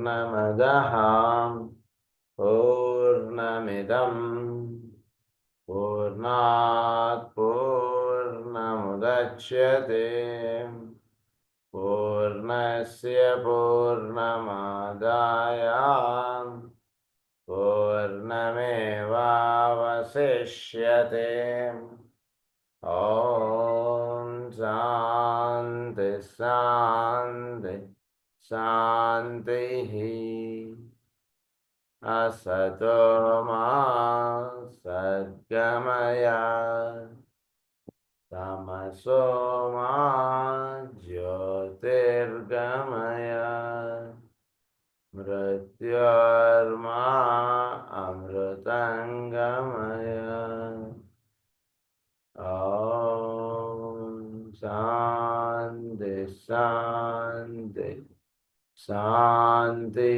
పూర్ణమదః పూర్ణమిదం పూర్ణాత్ పూర్ణముదచ్యతే పూర్ణస్య పూర్ణమాదాయ పూర్ణమేవావశిష్యతే. ఓం శాంతి శాంతి శాంతి. అసతో మా సద్గమయ తమసో మా జ్యోతిర్గమయ మృత్యోర్మా అమృతంగమయ. ఓం శాంతి శాంతి శాంతి.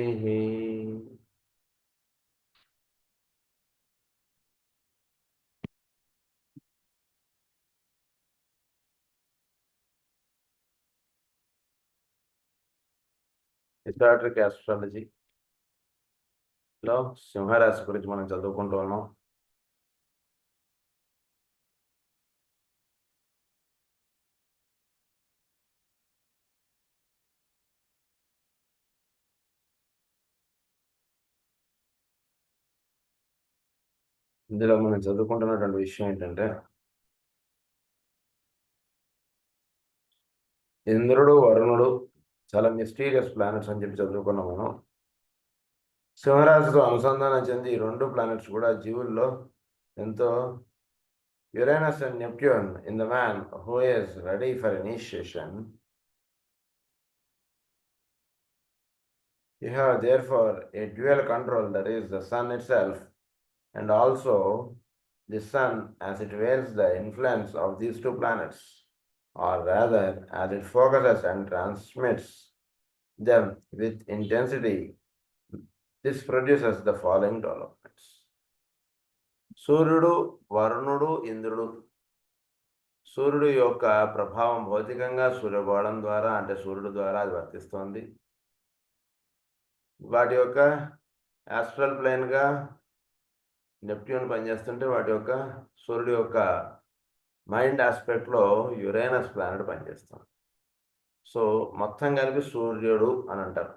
ఎసోటరిక్ ఆస్ట్రాలజీలో సింహరాశి గురించి మనం చదువుకుంటూ ఉన్నాం. ఇందులో మనం చదువుకుంటున్నటువంటి విషయం ఏంటంటే, ఇంద్రుడు వరుణుడు చాలా మిస్టీరియస్ ప్లానెట్స్ అని చెప్పి చదువుకున్నాం మనం. సింహరాశితో అనుసంధానం చెంది ఈ రెండు ప్లానెట్స్ కూడా జీవుల్లో ఎంతో Uranus and Neptune in the man who is ready for initiation. You have therefore a dual control, that is the sun itself and also the sun as it wields the influence of these two planets, or rather as it focuses and transmits them with intensity. This produces the following developments. సూర్యుడు వరుణుడు ఇంద్రుడు. సూర్యుడు యొక్క ప్రభావం భౌతికంగా సూర్యగోళం ద్వారా అంటే సూర్యుడు ద్వారా అది వర్తిస్తోంది. వాటి యొక్క ఆస్ట్రల్ ప్లేన్గా నెప్ట్యూన్ పనిచేస్తుంటే వాటి యొక్క సూర్యుడు యొక్క మైండ్ ఆస్పెక్ట్లో యురేనస్ ప్లానెట్ పనిచేస్తుంది. సో మొత్తం కలిపి సూర్యుడు అని అంటారు.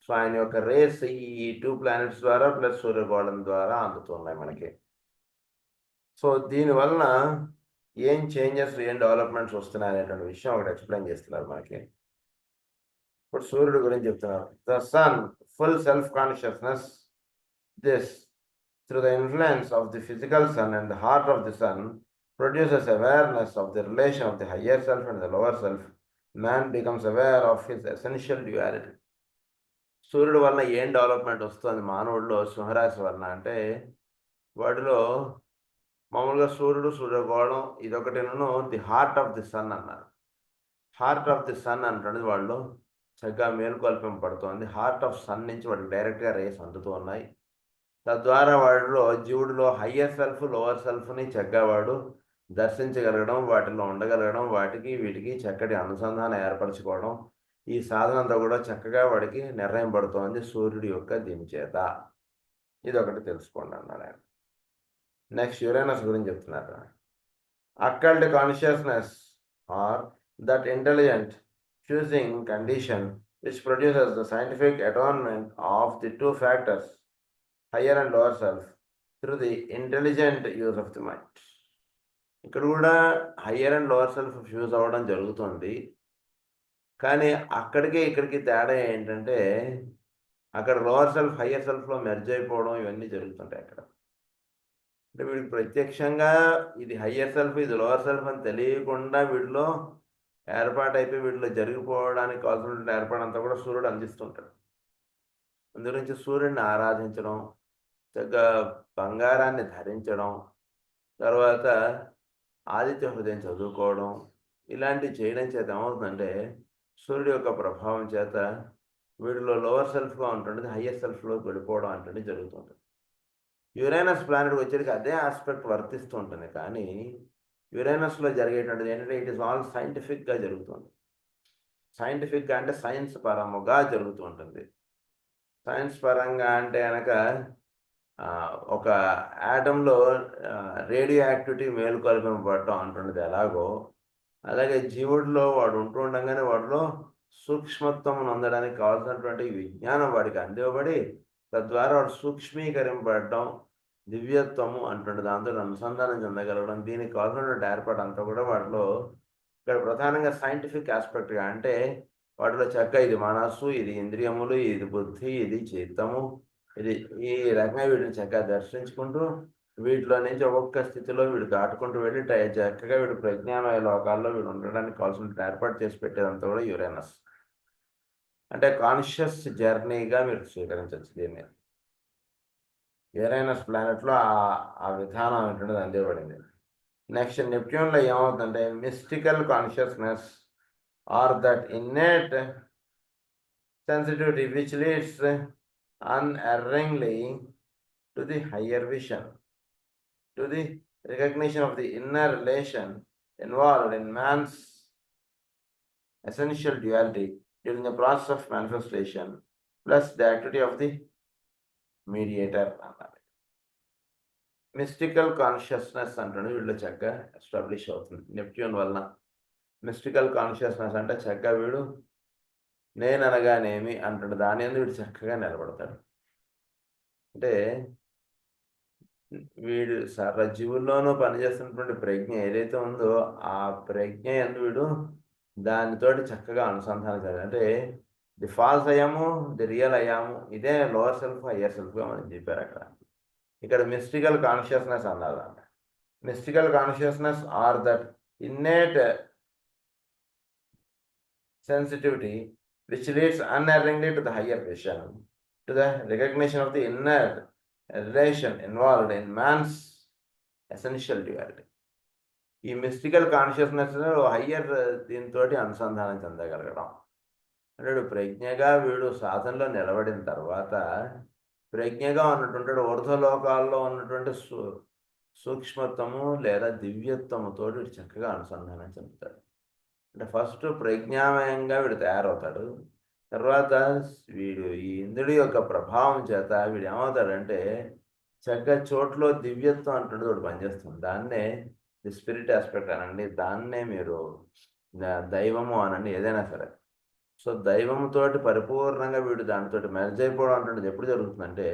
సో ఆయన యొక్క రేస్ ఈ టూ ప్లానెట్స్ ద్వారా ప్లస్ సూర్యగోళం ద్వారా అందుతున్నాయి మనకి. సో దీనివలన ఏం చేంజెస్ ఏం డెవలప్మెంట్స్ వస్తున్నాయి అనేటువంటి విషయం ఒకటి ఎక్స్ప్లెయిన్ చేస్తున్నారు మనకి. ఇప్పుడు సూర్యుడు గురించి చెప్తున్నారు. The sun full self consciousness, this through the influence of the physical sun and the heart of the sun produces awareness of the relation of the higher self and the lower self. Man becomes aware of his essential duality. సూర్యుడు వలన ఏం development వస్తుంది మానవుడిలో సింహరాశి వలన అంటే, వాటిలో మామూలుగా సూర్యుడు సూర్యగోళం ఇదొకటిను the heart of the sun అన్నారు. హార్ట్ ఆఫ్ ది సన్ అంటున్నది వాళ్ళు చక్కగా మేలుకొల్పింపబడుతోంది. హార్ట్ ఆఫ్ సన్ నుంచి వాటికి డైరెక్ట్గా రేస్ అందుతూ ఉన్నాయి. తద్వారా వాడిలో జీవుడిలో హయ్యర్ సెల్ఫ్ లోవర్ సెల్ఫ్ని చక్కగా వాడు దర్శించగలగడం, వాటిలో ఉండగలగడం, వాటికి వీటికి చక్కటి అనుసంధానం ఏర్పరచుకోవడం, ఈ సాధనంతో కూడా చక్కగా వాడికి నిర్ణయం పడుతోంది సూర్యుడి యొక్క దీని చేత. ఇదొకటి తెలుసుకోండి అన్నాడు ఆయన. నెక్స్ట్ యురేనస్ గురించి చెప్తున్నారు. Occult consciousness are that intelligent fusing condition which produces the scientific atonement of the two factors higher and lower self through the intelligent use of the mind. ఇక్కడ కూడా higher and lower self fuse అవ్వడం జరుగుతుంది. కానీ అక్కడికి ఇక్కడికి తేడా ఏంటంటే, అక్కడ లోవర్ సెల్ఫ్ హయ్యర్ సెల్ఫ్లో మెర్జ్ అయిపోవడం ఇవన్నీ జరుగుతుంటాయి. అక్కడ అంటే వీడికి ప్రత్యక్షంగా ఇది హయ్యర్ సెల్ఫ్ ఇది లోవర్ సెల్ఫ్ అని తెలియకుండా వీటిలో ఏర్పాటైపోయి వీటిలో జరిగిపోవడానికి కావాల్సిన ఏర్పాటంతా కూడా సూర్యుడు అందిస్తుంటాడు. అందుగురించి సూర్యుడిని ఆరాధించడం, చక్కగా బంగారాన్ని ధరించడం, తర్వాత ఆదిత్య హృదయం చదువుకోవడం, ఇలాంటివి చేయడం చేత ఏమవుతుందంటే సూర్యుడి యొక్క ప్రభావం చేత వీడిలో లోవర్ సెల్ఫ్గా ఉంటుంటుంది, హయ్యర్ సెల్ఫ్లోకి వెళ్ళిపోవడం అంటే జరుగుతుంటుంది. యురేనస్ ప్లానెట్ వచ్చేటికి అదే ఆస్పెక్ట్ వర్తిస్తూ ఉంటుంది. కానీ యురేనస్లో జరిగేటువంటిది ఏంటంటే ఇట్ ఈస్ ఆల్ సైంటిఫిక్గా జరుగుతుంది. సైంటిఫిక్గా అంటే సైన్స్ పరముగా జరుగుతూ ఉంటుంది. సైన్స్ పరంగా అంటే కనుక ఒక యాటంలో రేడియో యాక్టివిటీ మేలుకొల్పింపబడటం అంటున్నది ఎలాగో, అలాగే జీవుడిలో వాడు ఉంటూ ఉండగానే వాడిలో సూక్ష్మత్వం పొందడానికి కావాల్సినటువంటి విజ్ఞానం వాడికి అందివ్వబడి, తద్వారా వాడు సూక్ష్మీకరింపబడటం, దివ్యత్వము అంటుండే దాంతో అనుసంధానం చెందగలగడం, దీనికి కావాల్సినటువంటి ఏర్పాటు అంతా కూడా వాటిలో ఇక్కడ ప్రధానంగా సైంటిఫిక్ ఆస్పెక్ట్గా అంటే వాటిలో ఇది మనస్సు, ఇది ఇంద్రియములు, ఇది బుద్ధి, ఇది చిత్తము, ఇది ఈ రకంగా వీటిని చక్కగా దర్శించుకుంటూ వీటిలో నుంచి ఒక్కొక్క స్థితిలో వీడు దాటుకుంటూ వెళ్ళి చక్కగా వీడు ప్రజ్ఞామయ లోకాల్లో వీడు ఉండడానికి కావాల్సిన ఏర్పాటు చేసి పెట్టేదంతా కూడా యురేనస్. అంటే కాన్షియస్ జర్నీగా మీరు స్వీకరించవచ్చు దీన్ని. యురేనస్ ప్లానెట్లో ఆ విధానం ఏంటంటే అందివ్వబడింది. నెక్స్ట్ నెప్ట్యూన్లో ఏమవుతుందంటే mystical consciousness are that innate sensitivity which leads unerringly to the higher vision, to the recognition of the inner relation involved in man's essential duality during the process of manifestation, plus the activity of the mediator. Mystical consciousness అంటుండే వీళ్ళు చక్కగా establish అవుతుంది Neptune వలన. Mystical consciousness అంటే చక్కగా వీడు నేననగానేమి అంటాడు, దాని అందు వీడు చక్కగా నిలబడతాడు. అంటే వీడు సర్వజీవుల్లోనూ పనిచేస్తున్నటువంటి ప్రజ్ఞ ఏదైతే ఉందో ఆ ప్రజ్ఞ ఎందు వీడు దానితోటి చక్కగా అనుసంధానం చేయాలి. అంటే ది ఫాల్స్ అయ్యాము, ది రియల్ అయ్యాము, ఇదే లోవర్ సెల్ఫ్ హయ్యర్ సెల్ఫ్గా మనం చెప్పారు అక్కడ. ఇక్కడ మిస్టికల్ కాన్షియస్నెస్ అన్నారు. Mystical consciousness are that innate sensitivity which leads unerringly to the higher vision, to the recognition of the inner relation involved in man's essential duality. ఈ mystical consciousness higher దీంతో అనుసంధానం చెందగలగడం అంటే ప్రజ్ఞగా వీడు సాధనలో నిలబడిన తర్వాత ప్రజ్ఞగా ఉన్నటువంటి ఊర్ధ్వలోకాల్లో ఉన్నటువంటి సూక్ష్మత్వము లేదా దివ్యత్వముతో వీడు చక్కగా అనుసంధానం చెందుతాడు. అంటే ఫస్ట్ ప్రజ్ఞామయంగా వీడు తయారవుతాడు. తర్వాత వీడు ఈ ఇంద్రుడి యొక్క ప్రభావం చేత వీడు ఏమవుతాడంటే చక్కగా చోట్లో దివ్యత్వం అంటుండే వాడు పనిచేస్తుంది. దాన్నే ది స్పిరిట్ ఆస్పెక్ట్ అనండి, దాన్నే మీరు దైవము అనండి, ఏదైనా సరే. సో దైవంతోటి పరిపూర్ణంగా వీడు దానితోటి మెర్జ్ అయిపోవడం అంటున్నది ఎప్పుడు జరుగుతుందంటే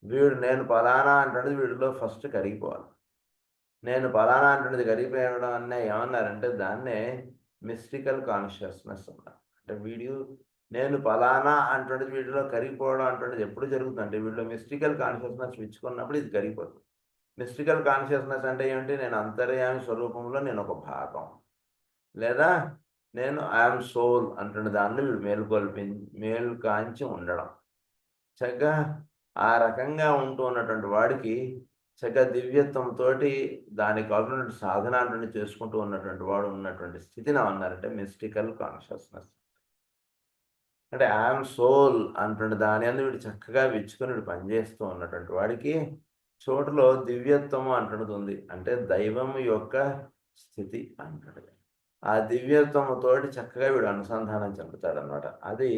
వీడు నేను పలానా అంటున్నది వీడిలో ఫస్ట్ కరిగిపోవాలి. నేను పలానా అంటున్నది కరిగిపోయడం అనే ఏమన్నారంటే దాన్నే మిస్టికల్ కాన్షియస్నెస్ అన్నారు. అంటే వీడు నేను పలానా అంటున్నది వీడిలో కరిగిపోవడం అంటున్నది ఎప్పుడు జరుగుతుందంటే వీడిలో మిస్టికల్ కాన్షియస్నెస్ ఇచ్చుకున్నప్పుడు ఇది కరిగిపోతుంది. మిస్టికల్ కాన్షియస్నెస్ అంటే ఏమిటి? నేను అంతర్యామి స్వరూపంలో నేను ఒక భాగం, లేదా నేను ఐఎమ్ సోల్ అంటున్న దాన్ని వీడు మేలు కాంచి ఉండడం. చక్కగా ఆ రకంగా ఉంటూ ఉన్నటువంటి వాడికి చక్కగా దివ్యత్వంతో దానికి కావాల్సినటువంటి సాధన అంటుని చేసుకుంటూ ఉన్నటువంటి వాడు ఉన్నటువంటి స్థితిని అన్నారంటే మిస్టికల్ కాన్షియస్నెస్. అంటే ఐఎమ్ సోల్ అంటుండే దాని అందు వీడు చక్కగా విచ్చుకొని వీడు పనిచేస్తూ ఉన్నటువంటి వాడికి చోటులో దివ్యత్వము అంటున్నది అంటే దైవం యొక్క స్థితి అంటున్నది. ఆ దివ్యత్వముతోటి చక్కగా వీడు అనుసంధానం చెందుతాడు అనమాట. అది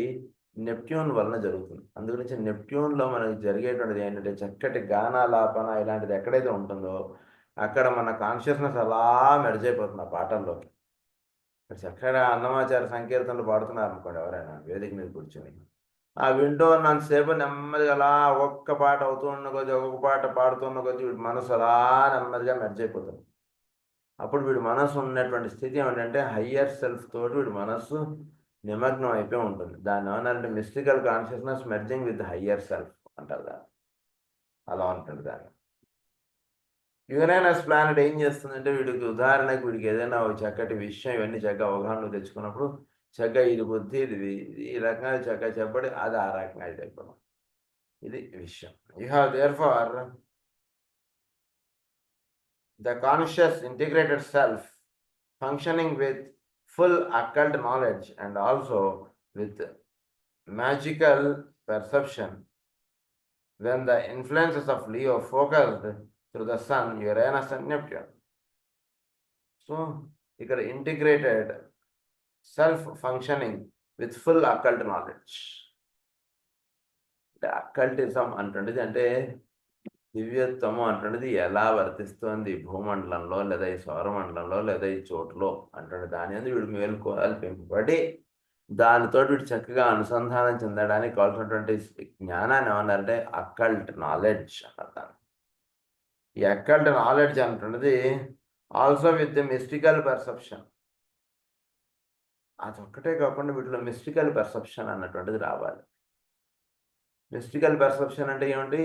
నెప్ట్యూన్ వలన జరుగుతుంది. అందుగురించి నెప్ట్యూన్లో మనకి జరిగేటువంటిది ఏంటంటే చక్కటి గానాలాపన ఇలాంటిది ఎక్కడైతే ఉంటుందో అక్కడ మన కాన్షియస్నెస్ అలా మెర్జ్ అయిపోతుంది ఆ పాటల్లోకి. చక్కగా అన్నమాచార్య సంకీర్తనలు పాడుతున్నారు అనుకోండి ఎవరైనా వేదిక మీద కూర్చొని, ఆ వింటూ ఉన్నంతసేపు నెమ్మదిగా అలా ఒక్క పాట అవుతూ ఉన్న కొద్దీ ఒక్కొక్క పాట పాడుతున్న కొద్దీ వీడి మనసు అలా నెమ్మదిగా మెర్జ్ అయిపోతుంది. అప్పుడు వీడి మనసు ఉన్నటువంటి స్థితి ఏమిటంటే హయ్యర్ సెల్ఫ్ తోటి వీడి మనస్సు నిమగ్నం అయిపోయి ఉంటుంది. దాన్ని ఏమన్నారంటే mystical consciousness merging with higher self అంటారు దాన్ని. అలా ఉంటుంది దాన్ని. యురేనస్ ప్లానెట్ ఏం చేస్తుందంటే వీడికి ఉదాహరణకు వీడికి ఏదైనా ఒక చక్కటి విషయం ఇవన్నీ చక్కగా అవగాహనలో తెచ్చుకున్నప్పుడు చక్కగా ఇది బుద్ధి ఇది ఈ రకంగా చక్కగా చెప్పడి అది ఆ రకంగా ఇది అయిపోవడం. ఇది విషయం. You have their for the conscious integrated self functioning with full occult knowledge and also with magical perception when the influences of Leo focused through the Sun, Uranus and Neptune. So, ఇక్కడ integrated self functioning with full occult knowledge. అక్కల్టిజం అంటుండేది అంటే దివ్యత్వము అంటున్నది ఎలా వర్తిస్తోంది భూమండలంలో లేదా ఈ సౌరమండలంలో లేదా ఈ చోటులో అంటుండే దాని అందు వీడు మేలుకోవాలి పెంపబడి దానితో వీడు చక్కగా అనుసంధానం చెందడానికి కావాల్సినటువంటి జ్ఞానాన్ని ఏమన్నారంటే అక్కల్ట్ నాలెడ్జ్ అన్నారు. ఈ అక్కల్ట్ నాలెడ్జ్ అంటున్నది also with the mystical perception. అదొక్కటే కాకుండా వీటిలో మిస్టికల్ పర్సెప్షన్ అన్నటువంటిది రావాలి. మిస్టికల్ పర్సెప్షన్ అంటే ఏమిటి?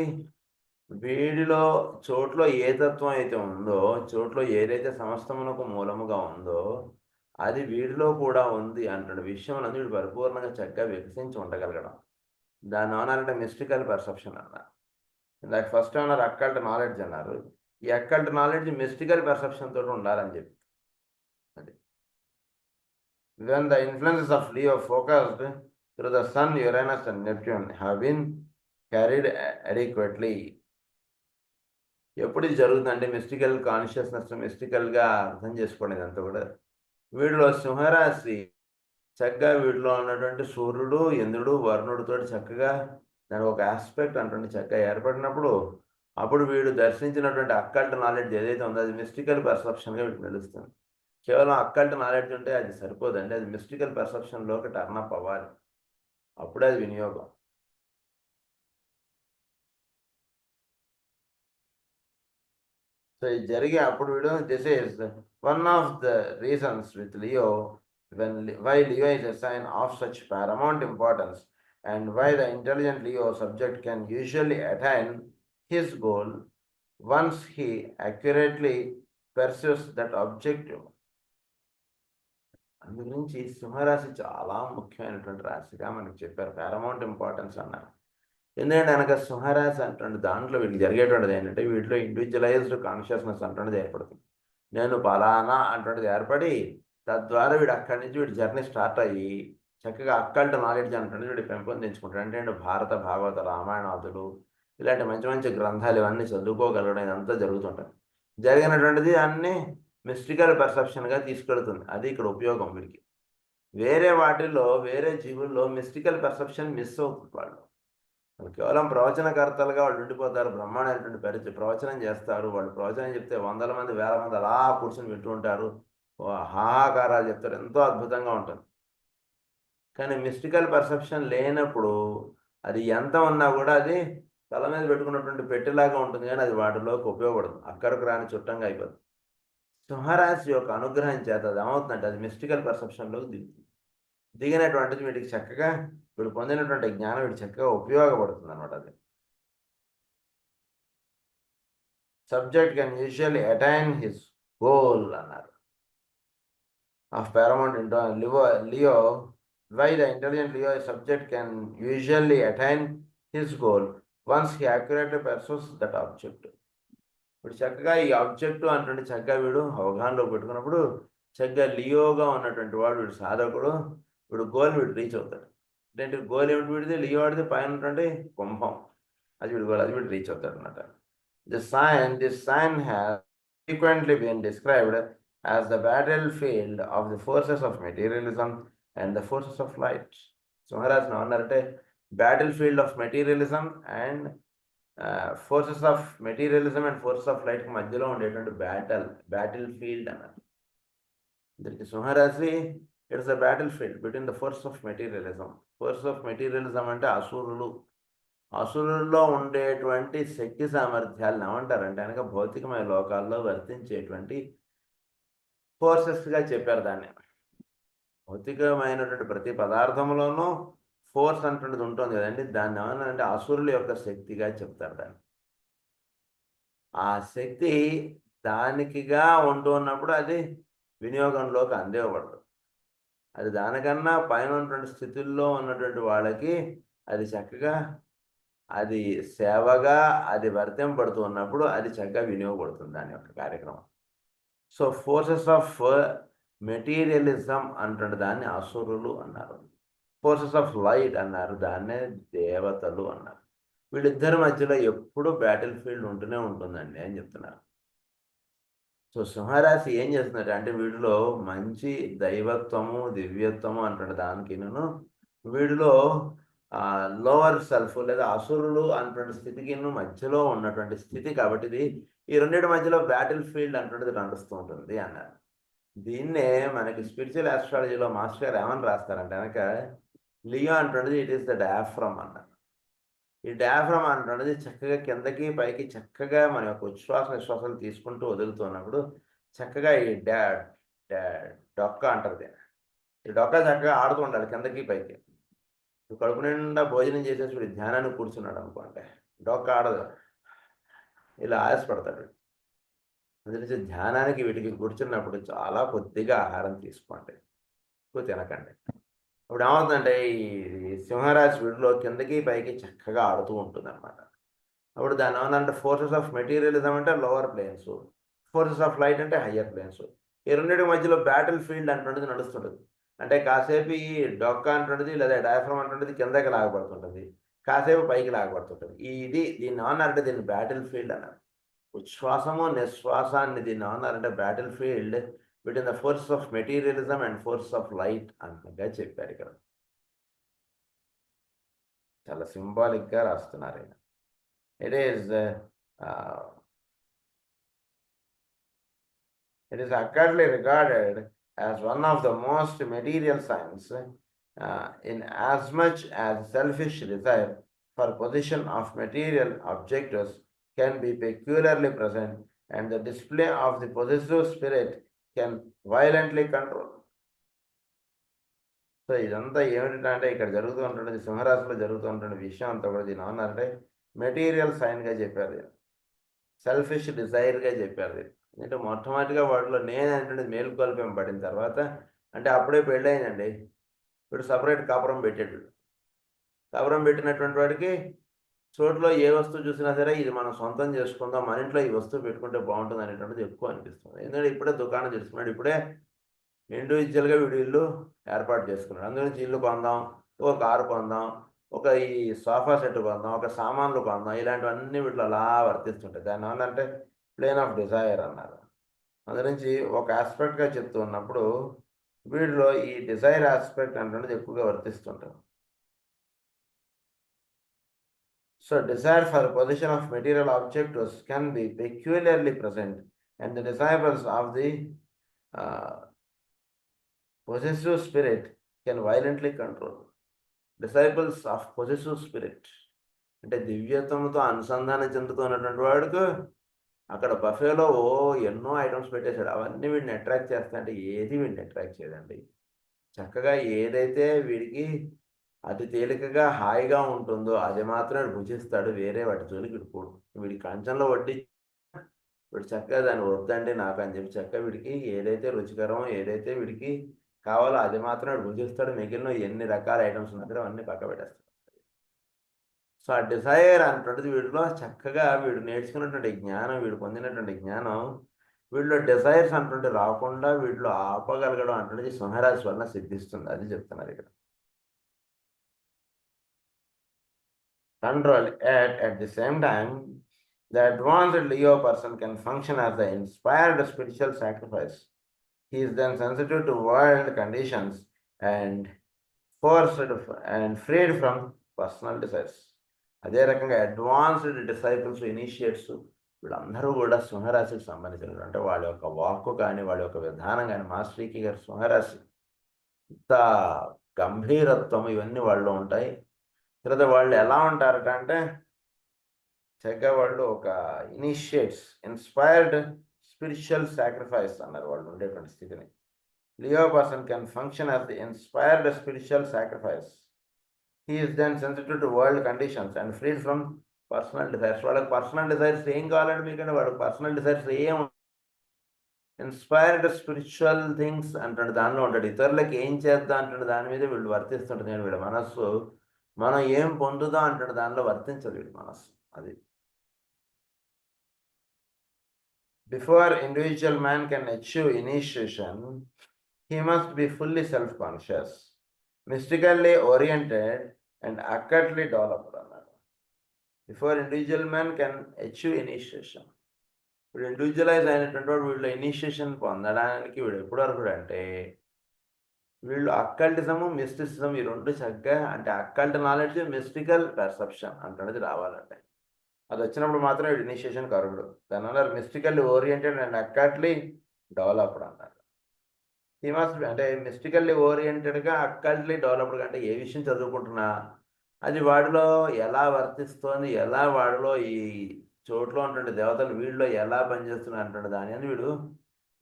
వీడిలో చోట్లో ఏ తత్వం అయితే ఉందో, చోట్లో ఏదైతే సమస్తమునకు మూలముగా ఉందో, అది వీడిలో కూడా ఉంది అంటున్న విషయం వీడు పరిపూర్ణంగా చక్కగా వికసించి ఉండగలగడం. దాన్ని ఏమన్నారంటే మిస్టికల్ పర్సెప్షన్ అన్నారు. ఇందాక ఫస్ట్ ఏమన్నారు అక్కల్ట్ నాలెడ్జ్ అన్నారు. ఈ అక్కల్ట్ నాలెడ్జ్ మిస్టికల్ పర్సెప్షన్ తోటి ఉండాలని చెప్పి. అది when the influences of Leo focused through the Sun, Uranus and Neptune have been carried adequately. ఎప్పుడు ఇది జరుగుతుందంటే మిస్టికల్ కాన్షియస్నెస్ మిస్టికల్గా అర్థం చేసుకోవడం ఇదంతా కూడా వీడిలో సింహరాశి చక్కగా వీడిలో ఉన్నటువంటి సూర్యుడు ఇంద్రుడు వరుణుడితో చక్కగా దాని ఒక ఆస్పెక్ట్ అంటుండే చక్కగా ఏర్పడినప్పుడు అప్పుడు వీడు దర్శించినటువంటి అక్కల్ట్ నాలెడ్జ్ ఏదైతే ఉందో అది మిస్టికల్ పర్సెప్షన్గా వీడికి తెలుస్తుంది. కేవలం అక్కల్ట్ నాలెడ్జ్ ఉంటే అది సరిపోదండి, అది మిస్టికల్ పర్సెప్షన్లోకి టర్నప్ అవ్వాలి, అప్పుడే అది వినియోగం. సో ఇది జరిగే అప్పుడు వీడు this is one of the reasons with Leo why Leo is a sign of such paramount importance and why the intelligent Leo subject can usually attain his goal once he accurately pursues that objective. అందు గురించి సింహరాశి చాలా ముఖ్యమైనటువంటి రాశిగా మనకు చెప్పారు, paramount importance అన్నారు. ఎందుకంటే కనుక సింహరాశి అంటుండే దాంట్లో వీటికి జరిగేటువంటిది ఏంటంటే వీటిలో ఇండివిజువలైజ్డ్ కాన్షియస్నెస్ అంటున్నది ఏర్పడుతుంది. నేను పలానా అంటున్నది ఏర్పడి తద్వారా వీడు అక్కడి నుంచి వీడి జర్నీ స్టార్ట్ అయ్యి చక్కగా అక్కల్ట్ నాలెడ్జ్ అంటున్నది వీడు పెంపొందించుకుంటాడు. అంటే భారత భాగవత రామాయణాదులు ఇలాంటి మంచి మంచి గ్రంథాలు ఇవన్నీ చదువుకోగలగడం ఇదంతా జరుగుతుంటుంది. జరిగినటువంటిది అన్నీ మిస్టికల్ పర్సెప్షన్గా తీసుకెళ్తుంది. అది ఇక్కడ ఉపయోగం వీడికి. వేరే వాటిల్లో వేరే జీవుల్లో మిస్టికల్ పర్సెప్షన్ మిస్ అవుతుంది. వాళ్ళు కేవలం ప్రవచనకర్తలుగా వాళ్ళు ఉండిపోతారు, బ్రహ్మాండమైనటువంటి ప్రవచనం చేస్తారు. వాళ్ళు ప్రవచనం చెప్తే వందల మంది వేల మంది అలా కూర్చొని వింటూ ఉంటారు, హాహాకారాలు చెప్తారు, ఎంతో అద్భుతంగా ఉంటుంది. కానీ మిస్టికల్ పర్సెప్షన్ లేనప్పుడు అది ఎంత ఉన్నా కూడా అది తల మీద పెట్టుకున్నటువంటి పెట్టెలాగా ఉంటుంది, కానీ అది వాటిలోకి ఉపయోగపడదు, అక్కడికి రాని చుట్టంగా అయిపోతుంది. సింహరాశి యొక్క అనుగ్రహం చేత అది ఏమవుతుందంటే అది మిస్టికల్ పర్సెప్షన్లోకి దిగుతుంది. దిగినటువంటిది వీటికి చక్కగా వీడు పొందినటువంటి జ్ఞానం వీడు చక్కగా ఉపయోగపడుతుంది అనమాట. అది subject can usually attain his goal అన్నారు. Of paramount Leo why the intelligent Leo subject can usually attain his goal once he accurately pursues that object. ఇప్పుడు చక్కగా ఈ ఆబ్జెక్ట్ అంటుంటే చక్కగా వీడు అవగాహనలో పెట్టుకున్నప్పుడు చక్కగా లియోగా ఉన్నటువంటి వాడు వీడు సాధకుడు, వీడు గోల్ వీడు రీచ్ అవుతాడు. అంటే గోల్ ఏమిటి వీడిది? లియో వాడిది పైన ఉన్నటువంటి కుంభం, అది వీడు గోల్, అది వీడు రీచ్ అవుతాడు అనమాట. This sign has frequently been described as the battlefield of the forces of materialism and the forces of light. సింహరాశి అన్నారంటే battle field of materialism and forces of materialism and forces of light మధ్యలో ఉండేటువంటి battle field అన్నారు. దీనికి సింహరాశి it's a battle field between the force of materialism. Force of materialism అంటే అసురుల్లో ఉండేటువంటి శక్తి సామర్థ్యాలను ఏమంటారంటే కనుక భౌతికమైన లోకాల్లో వర్తించేటువంటి ఫోర్సెస్గా చెప్పారు దాన్ని. భౌతికమైనటువంటి ప్రతి పదార్థంలోనూ ఫోర్స్ అంటున్నది ఉంటుంది కదండి, దాన్ని ఏమన్నారంటే అసురుల యొక్క శక్తిగా చెప్తారు దాన్ని. ఆ శక్తి దానికిగా ఉంటున్నప్పుడు అది వినియోగంలోకి అందేవబడదు. అది దానికన్నా పైన ఉన్నటువంటి స్థితుల్లో ఉన్నటువంటి వాళ్ళకి అది చక్కగా అది సేవగా అది వర్తింపబడుతూ ఉన్నప్పుడు అది చక్కగా వినియోగపడుతుంది దాని యొక్క కార్యక్రమం. సో ఫోర్సెస్ ఆఫ్ మెటీరియలిజం అంటున్న దాన్ని అసురులు అన్నారు. ఫోర్సెస్ ఆఫ్ లైట్ అన్నారు, దాన్నే దేవతలు అన్నారు. వీళ్ళిద్దరి మధ్యలో ఎప్పుడూ బ్యాటిల్ ఫీల్డ్ ఉంటూనే ఉంటుందండి అని చెప్తున్నారు. సో సింహరాశి ఏం చేస్తున్నట్టు అంటే వీడిలో మంచి దైవత్వము దివ్యత్వము అంటున్న దానికి వీడిలో లోవర్ సెల్ఫ్ లేదా అసురులు అన్నటువంటి స్థితికి మధ్యలో ఉన్నటువంటి స్థితి కాబట్టి ఇది ఈ రెండింటి మధ్యలో బ్యాటిల్ ఫీల్డ్ అన్నటువంటిది నడుస్తూ ఉంటుంది అన్నారు. దీన్నే మనకి స్పిరిచువల్ ఆస్ట్రాలజీలో మాస్టర్ గారు ఏమని రాస్తారంటే కనుక లియో అంటున్నది ఇట్ ఈస్ ద డయాఫ్రమ్ అన్నారు. ఈ డయాఫ్రమ్ అంటున్నది చక్కగా కిందకి పైకి చక్కగా మన యొక్క ఉచ్ఛ్వాస నిశ్వాసాలు తీసుకుంటూ వదులుతున్నప్పుడు చక్కగా ఈ డొక్క అంటారు దీన్ని. ఈ డొక్క చక్కగా ఆడుతూ ఉండాలి కిందకి పైకి. కడుపు నిండా భోజనం చేసేసి వీడు ధ్యానాన్ని కూర్చున్నాడు అనుకోండి, డొక్క ఆడదు, ఇలా ఆయాసపడతాడు. అందుకే ధ్యానానికి వీటికి కూర్చున్నప్పుడు చాలా కొద్దిగా ఆహారం తీసుకోండి, ఎక్కువ తినకండి. అప్పుడు ఏమవుతుందంటే ఈ సింహరాశి వీడిలో కిందకి పైకి చక్కగా ఆడుతూ ఉంటుంది అనమాట. అప్పుడు దాని ఏమన్నంటే ఫోర్సెస్ ఆఫ్ మెటీరియలిజం అంటే lower planes, forces of light అంటే హయ్యర్ ప్లేన్స్. ఈ రెండింటి మధ్యలో బ్యాటిల్ ఫీల్డ్ అంటున్నది నడుస్తుంటుంది. అంటే కాసేపు ఈ డొక్క అంటున్నది లేదా డయాఫ్రమ్ అంటున్నది కిందకి లాగబడుతుంటుంది, కాసేపు పైకి లాగబడుతుంటుంది. దీన్ని ఏమన్నారంటే దీన్ని బ్యాటిల్ ఫీల్డ్ అన్నారు. ఉచ్ఛ్వాసము నిశ్వాసాన్ని దీన్ని ఏమన్నారంటే battle field between the force of materialism and force of light అన్నట్టుగా చెప్పారు ఇక్కడ. చాలా సింబాలిక్గా రాస్తున్నారు ఆయన. It is accurately regarded as one of the most material signs in as much as selfish desire for possession of material objects can be peculiarly present and the display of the possessive spirit can violently control. So ఇదంతా ఏమిటంటే ఇక్కడ జరుగుతూ ఉంటుంది, సింహరాశిలో జరుగుతూ ఉంటున్న విషయం అంతా కూడా దీని ఏమన్నారంటే మెటీరియల్ సైన్గా చెప్పారు, సెల్ఫిష్ డిజైర్గా చెప్పారు. అంటే మొట్టమొదటిగా వాటిలో నేను అంటే మేలుకొల్పింపబడిన తర్వాత అంటే అప్పుడే పెళ్ళయిందండి, ఇప్పుడు సపరేట్ కాపురం పెట్టాడు. కాపురం పెట్టినటువంటి వాడికి చోట్లో ఏ వస్తువు చూసినా సరే ఇది మనం సొంతం చేసుకుందాం, మన ఇంట్లో ఈ వస్తువు పెట్టుకుంటే బాగుంటుంది అనేటువంటిది ఎక్కువ అనిపిస్తుంది. ఎందుకంటే ఇప్పుడే దుకాణం చేసుకున్నాడు, ఇప్పుడే ఇండివిజువల్గా వీడు ఇల్లు ఏర్పాటు చేసుకున్నాడు. అందుగురించి ఇల్లు కొందాం, ఒక కారు కొందాం, ఒక ఈ సోఫా సెట్ కొందాం, ఒక సామాన్లు కొందాం, ఇలాంటివన్నీ వీటిలో అలా వర్తిస్తుంటాయి. దాని వల్ల అంటే ప్లేన్ ఆఫ్ డిజైర్ అన్నారు. అందుగురించి ఒక ఆస్పెక్ట్గా చెప్తూ ఉన్నప్పుడు వీటిలో ఈ డిజైర్ ఆస్పెక్ట్ అంటే ఎక్కువగా వర్తిస్తుంటారు. So desire for possession of material objects can be peculiarly present and the disciples of the possessive spirit can violently control. Disciples of possessive spirit అంటే దివ్యత్వంతో అనుసంధానం చెందుతున్నటువంటి వాడికి అక్కడ బఫేలో ఎన్నో ఐటమ్స్ పెట్టేశాడు, అవన్నీ వీడిని అట్రాక్ట్ చేస్తాయంటే ఏది వీడిని అట్రాక్ట్ చేయదండి. చక్కగా ఏదైతే వీడికి అతి తేలికగా హాయిగా ఉంటుందో అది మాత్రం భుజిస్తాడు, వేరే వాటి జోలికి పోడు. వీడి కంచంలో వడ్డీ వీడు చక్కగా దాన్ని వద్దంటే నాకు అని చెప్పి చక్కగా వీడికి ఏదైతే రుచికరమో ఏదైతే వీడికి కావాలో అది మాత్రం వీడు భుజిస్తాడు, మిగిలిన ఎన్ని రకాల ఐటమ్స్ ఉన్నాయో అవన్నీ పక్క పెట్టేస్తాడు. సో ఆ డిజైర్ అంటున్నది వీడిలో చక్కగా వీడు నేర్చుకున్నటువంటి జ్ఞానం, వీడు పొందినటువంటి జ్ఞానం వీడిలో డిజైర్స్ అంటుంటే రాకుండా వీడిలో ఆపగలగడం అంటున్నది సింహరాశి వలన సిద్ధిస్తుంది. అది చెప్తున్నారు ఇక్కడ. Control at the same time, the advanced Leo person can function as the inspired spiritual sacrifice. He is then sensitive to world conditions and forced and freed from personal desires. అదే రకంగా అడ్వాన్స్డ్ డిసైపుల్స్, ఇనిషియేట్స్ వీళ్ళందరూ కూడా సింహరాశికి సంబంధించిన అంటే వాళ్ళ యొక్క వాక్కు కానీ వాళ్ళ యొక్క విధానం కానీ మాస్టరీకి గారు సింహరాశి ఇంత గంభీరత్వం ఇవన్నీ వాళ్ళు ఉంటాయి. తర్వాత వాళ్ళు ఎలా ఉంటారట అంటే చక్కగా వాళ్ళు ఒక ఇనిషియేట్స్, ఇన్స్పైర్డ్ స్పిరిచువల్ సాక్రిఫైస్ అన్నారు వాళ్ళు ఉండేటువంటి స్థితిని. Leo person can function as the inspired spiritual sacrifice. He is then sensitive to world conditions and freed from personal desires. వాళ్ళకి పర్సనల్ డిజైర్స్ ఏం కావాలంటే మీకంటే వాళ్ళకి పర్సనల్ డిజైర్స్ ఏం ఇన్స్పైర్డ్ స్పిరిచువల్ థింగ్స్ అంటాడు, దానిలో ఉంటాడు. ఇతరులకు ఏం చేద్దాం అంటాడు, దాని మీద వీళ్ళు వర్తిస్తుంటుంది. నేను వీళ్ళ మనస్సు మనం ఏం పొందుదాం అంటాడు, దానిలో వర్తించదు వీడి మనస్సు. అది before individual man can achieve initiation, he must be fully self-conscious, mystically oriented and accurately developed అన్నారు. Before individual man can achieve initiation, వీడు ఇండివిజువలైజ్ అయినటువంటి వాడు వీళ్ళు ఇనిషియేషన్ పొందడానికి వీడు ఎప్పుడు వరకు అంటే వీళ్ళు అక్కల్టిజము మిస్టిసిజం ఈ రెండు చక్కగా అంటే అక్కల్ట్ నాలెడ్జ్ మిస్టికల్ పర్సెప్షన్ అంటున్నది రావాలంటే అది వచ్చినప్పుడు మాత్రం వీడు ఇనిషియేషన్ కరుడు దానివల్ల మిస్టికల్లీ ఓరియంటెడ్ అండ్ అక్కట్లీ డెవలప్డ్ అన్నారు ఈ మస్ట్ అంటే మిస్టికల్లీ ఓరియంటెడ్గా అక్కల్ట్లీ డెవలప్డ్ అంటే ఏ విషయం చదువుకుంటున్నా అది వాడిలో ఎలా వర్తిస్తోంది ఎలా వాడిలో ఈ చోట్లో ఉంటుండే దేవతలు వీడిలో ఎలా పనిచేస్తున్నాయి అంటుండే దాని అని వీడు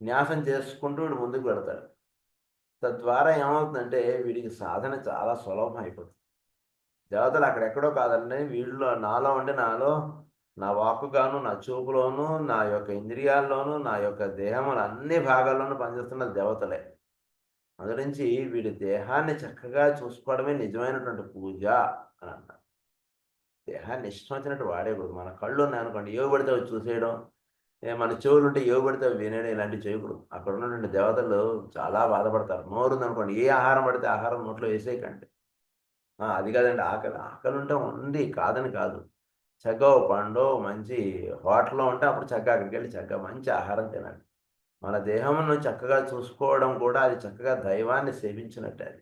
న్యాసం చేసుకుంటూ వీడు ముందుకు వెళతాడు తద్వారా ఏమవుతుందంటే వీడికి సాధన చాలా సులభం అయిపోతుంది దేవతలు అక్కడెక్కడో కాదండి వీళ్ళలో నాలో ఉండి నాలో నా వాక్కుగాను నా చూపులోను నా యొక్క ఇంద్రియాల్లోనూ నా యొక్క దేహంలో అన్ని భాగాల్లోనూ పనిచేస్తున్న దేవతలే అందునుంచి వీడి దేహాన్ని చక్కగా చూసుకోవడమే నిజమైనటువంటి పూజ అని అంటారు దేహాన్ని ఇష్టం వచ్చినట్టు వాడేకూడదు మన కళ్ళు ఉన్నాయనుకోండి ఏవి పడితే అవి చూసేయడం మన చెవులు ఉంటే ఏవి పడితే అవి వినేయడం ఇలాంటివి చేయకూడదు అక్కడ ఉన్నటువంటి దేవతలు చాలా బాధపడతారు నోరు ఉందనుకోండి ఏ ఆహారం పడితే ఆహారం నోట్లో వేసేయకండి అది కాదండి ఆకలి ఉంటే ఉంది కాదని కాదు చక్కగా ఓ పండు మంచి హోటల్లో ఉంటే అప్పుడు చక్కగా అక్కడికి వెళ్ళి చక్కగా మంచి ఆహారం తినండి మన దేహమును చక్కగా చూసుకోవడం కూడా అది చక్కగా దైవాన్ని సేవించినట్టే అది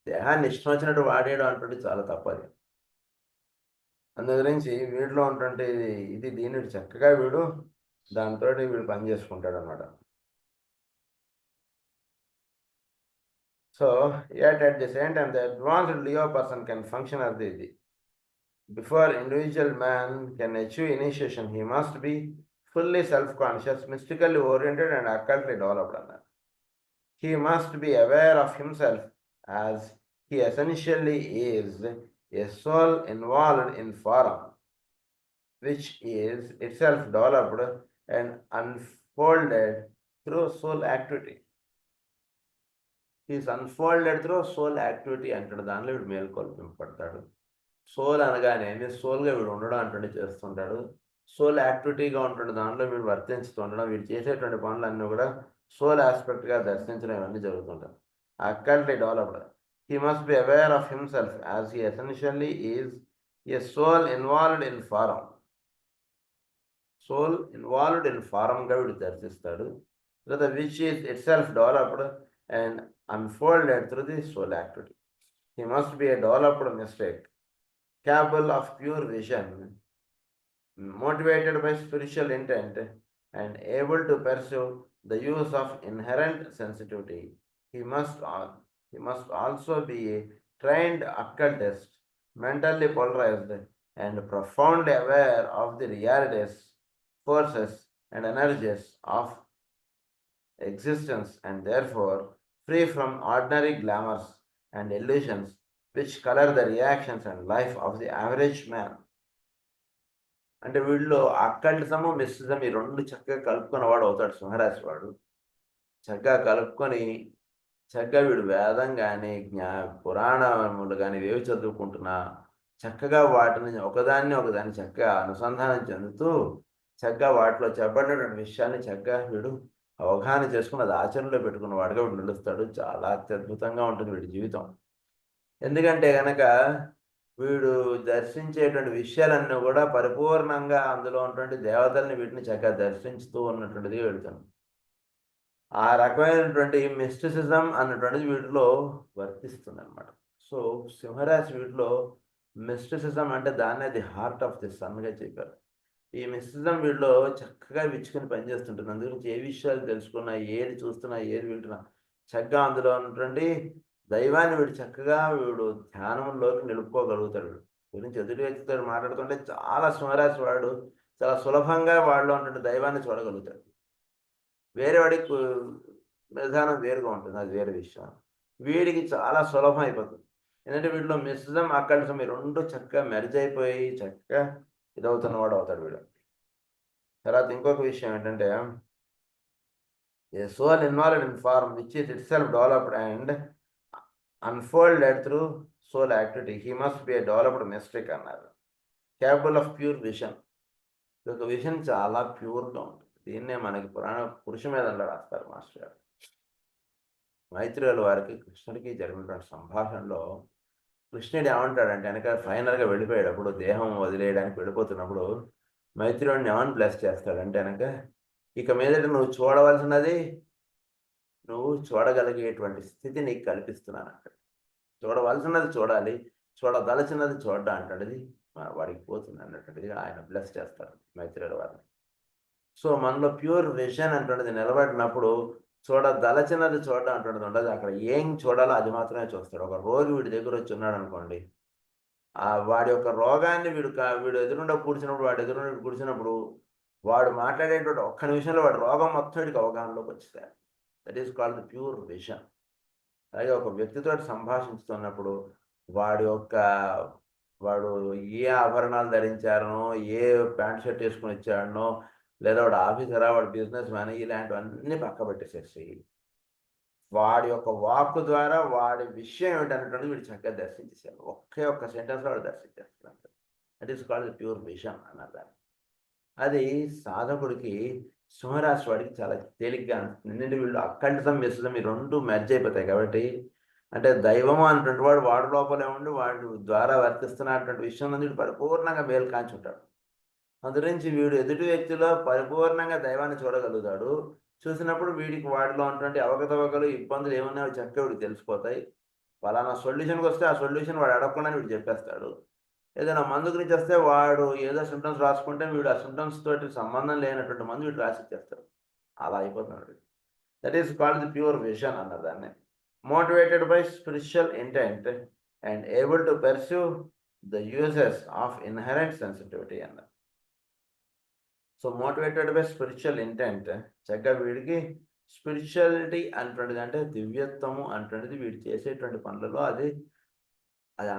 దేహాన్ని ఇష్టం వచ్చినట్టు వాడేయడం అంటుంటే చాలా తప్పది అందు గురించి వీడిలో ఉన్నటువంటి ఇది దీన్ని చక్కగా వీడు దాంతో వీడు పని చేసుకుంటాడు అనమాట so yet at the same time the advanced Leo person can function as the before individual man can achieve initiation he must be fully self-conscious mystically oriented and occultly developed అన్నారు he must be aware of himself as he essentially is a soul involved in form which is itself developed and unfolded through soul activity. He is unfolded through soul activity అంటాడు దానిలో వీడు మేల్కొల్పింపబడతాడు soul అనగానే నేను సోల్గా వీడు ఉండడం అంటుండే చేస్తుంటాడు soul యాక్టివిటీగా ఉంటుండే దాంట్లో వీడు వర్తించుతూ ఉండడం వీడు చేసేటువంటి పనులన్నీ కూడా సోల్ ఆస్పెక్ట్గా దర్శించడం ఇవన్నీ జరుగుతుంటాయి occultly developed he must be aware of himself as he essentially is a soul involved in form soul involved in ఫారంగా వీడు దర్శిస్తాడు తర్వాత which is itself developed and unfolded through the soul activity. He must be a developed mystic, capable of pure vision, motivated by spiritual intent, and able to pursue the use of inherent sensitivity. He must also be a trained occultist, mentally polarized, and profoundly aware of the realities, forces, and energies of existence, and therefore free from ordinary glamours and illusions which color the reactions and life of the average man. అంటే వీళ్ళు అక్కల్టిజము మిస్టిజం ఈ రెండు చక్కగా కలుపుకొని వాడు అవుతాడు సింహరాశి వాడు చక్కగా కలుపుకొని చక్కగా వీడు వేదం కానీ పురాణములు కానీ ఏవి చదువుకుంటున్నా చక్కగా వాటిని ఒకదాన్ని చక్కగా అనుసంధానం చెందుతూ చక్కగా వాటిలో చెప్పబడినటువంటి విషయాన్ని చక్కగా వీడు అవగాహన చేసుకుని అది ఆచరణలో పెట్టుకున్న వాడిగా వీడు నిలుస్తాడు చాలా అత్యద్భుతంగా ఉంటుంది వీడి జీవితం ఎందుకంటే కనుక వీడు దర్శించేటువంటి విషయాలన్నీ కూడా పరిపూర్ణంగా అందులో ఉన్నటువంటి దేవతల్ని వీటిని చక్కగా దర్శించుతూ ఉన్నటువంటిది వెళుతుంది ఆ రకమైనటువంటి మిస్టిసిజం అన్నటువంటిది వీటిలో వర్తిస్తుంది అనమాట సో సింహరాశి వీటిలో మిస్టిసిజం అంటే దాన్ని అది హార్ట్ ఆఫ్ ది సన్గా చెప్పారు ఈ మిస్టిసిజం వీడిలో చక్కగా విచ్చుకొని పనిచేస్తుంటుంది అందు గురించి ఏ విషయాలు తెలుసుకున్నా ఏది చూస్తున్నా ఏది వింటున్నా చక్కగా అందులో ఉన్నటువంటి దైవాన్ని వీడు చక్కగా వీడు ధ్యానంలోకి నిలుపుకోగలుగుతాడు వీడు గురించి ఎదుటి వ్యక్తితో మాట్లాడుతుంటే చాలా సింహరాశి వాడు చాలా సులభంగా వాడిలో ఉన్నటువంటి దైవాన్ని చూడగలుగుతాడు వేరే వాడికి విధానం వేరుగా ఉంటుంది అది వేరే విషయం వీడికి చాలా సులభం అయిపోతుంది ఎందుకంటే వీటిలో మిస్టిసిజం అక్కల్టిజం ఈ రెండు చక్కగా మెర్జ్ అయిపోయి చక్కగా ఇదవుతున్నవాడు అవుతాడు వీడు తర్వాత ఇంకొక విషయం ఏంటంటే a soul involved in form which is itself developed and unfolded through soul activity he must be a developed mystic అన్నారు క్యాపబుల్ ఆఫ్ ప్యూర్ విషన్ ఈ యొక్క విషన్ చాలా ప్యూర్గా ఉంటుంది దీన్నే మనకి పురుష మీద రాస్తారు మాస్టర్ గారు మైత్రేయుల వారికి కృష్ణుడికి జరిగినటువంటి సంభాషణలో కృష్ణుడు ఏమంటాడంటే వెనక ఫైనల్గా వెళ్ళిపోయేటప్పుడు దేహం వదిలేయడానికి వెళ్ళిపోతున్నప్పుడు మైత్రేయుడిని ఏమని బ్లెస్ చేస్తాడంటే వెనక ఇక మీదట నువ్వు చూడవలసినది నువ్వు చూడగలిగేటువంటి స్థితి నీకు కల్పిస్తున్నాను అంటాడు. చూడవలసినది చూడాలి, చూడదలచినది చూడ్డా అంటాడు. ఇది వాడికి పోతుంది అన్నటువంటిది ఆయన బ్లెస్ చేస్తారు మైత్రేయుల వారిని. సో మనలో ప్యూర్ విజన్ అంటున్నది నిలబడినప్పుడు చూడదలచినది చూడడం అంటున్నది ఉండదు. అక్కడ ఏం చూడాలో అది మాత్రమే చూస్తాడు. ఒక రోగి వీడి దగ్గర వచ్చి ఉన్నాడు అనుకోండి, వాడి యొక్క రోగాన్ని వీడు ఎదురుండా కూర్చున్నప్పుడు, వాడి ఎదురుండా కూర్చున్నప్పుడు వాడు మాట్లాడేటువంటి ఒక్క నిమిషంలో వాడి రోగం మొత్తం వీడికి అవగాహనలోకి వచ్చేసారు. That is called the pure vision. అలాగే ఒక వ్యక్తితో సంభాషిస్తున్నప్పుడు వాడు ఏ ఆభరణాలు ధరించారనో, ఏ ప్యాంట్ షర్ట్ వేసుకుని వచ్చాడనో, లేదా వాడు ఆఫీసరా, వాడు బిజినెస్ మ్యాన్, ఇలాంటివన్నీ పక్క పెట్టేసేసి వాడి యొక్క వాక్కు ద్వారా వాడి విషయం ఏమిటన్నటువంటిది వీడు చక్కగా దర్శించేశారు. ఒక్క సెంటెన్స్లో వాడు దర్శించేస్తారు. That is called pure vision అన్నారు. అది సాధకుడికి సింహరాశి వాడికి చాలా తేలిగ్గా ఎందుకంటే వీళ్ళు అక్కల్టిజం మిస్టిజం ఈ రెండు మెర్జ్ అయిపోతాయి కాబట్టి, అంటే దైవము అన్నటువంటి వాడి లోపలే ఉండి వాడు ద్వారా వర్తిస్తున్నటువంటి విషయం వీడు పరిపూర్ణంగా మేలు కాంచి ఉంటాడు. అందుగురించి వీడు ఎదుటి వ్యక్తిలో పరిపూర్ణంగా దైవాన్ని చూడగలుగుతాడు. చూసినప్పుడు వీడికి వాడిలో ఉన్నటువంటి అవకతవకలు, ఇబ్బందులు ఏమన్నా చక్కగా వీడికి తెలిసిపోతాయి. ఫలానా సొల్యూషన్కి వస్తే ఆ సొల్యూషన్ వాడు అడగకుండా వీడు చెప్పేస్తాడు. ఏదైనా మందు గురించి వస్తే వాడు ఏదో సిమ్టమ్స్ రాసుకుంటే వీడు ఆ సిమ్టమ్స్ తోటి సంబంధం లేనటువంటి మందు వీడు రాసి ఇచ్చేస్తాడు. అలా అయిపోతున్నాడు. That is called the pure vision అన్నారు దాన్ని. Motivated by spiritual intent and able to pursue the uses of inherent sensitivity అన్నారు. So motivated by spiritual intent, చక్కగా వీడికి స్పిరిచువాలిటీ అంటున్నది అంటే దివ్యత్వము అంటున్నది వీడు చేసేటువంటి పనులలో అది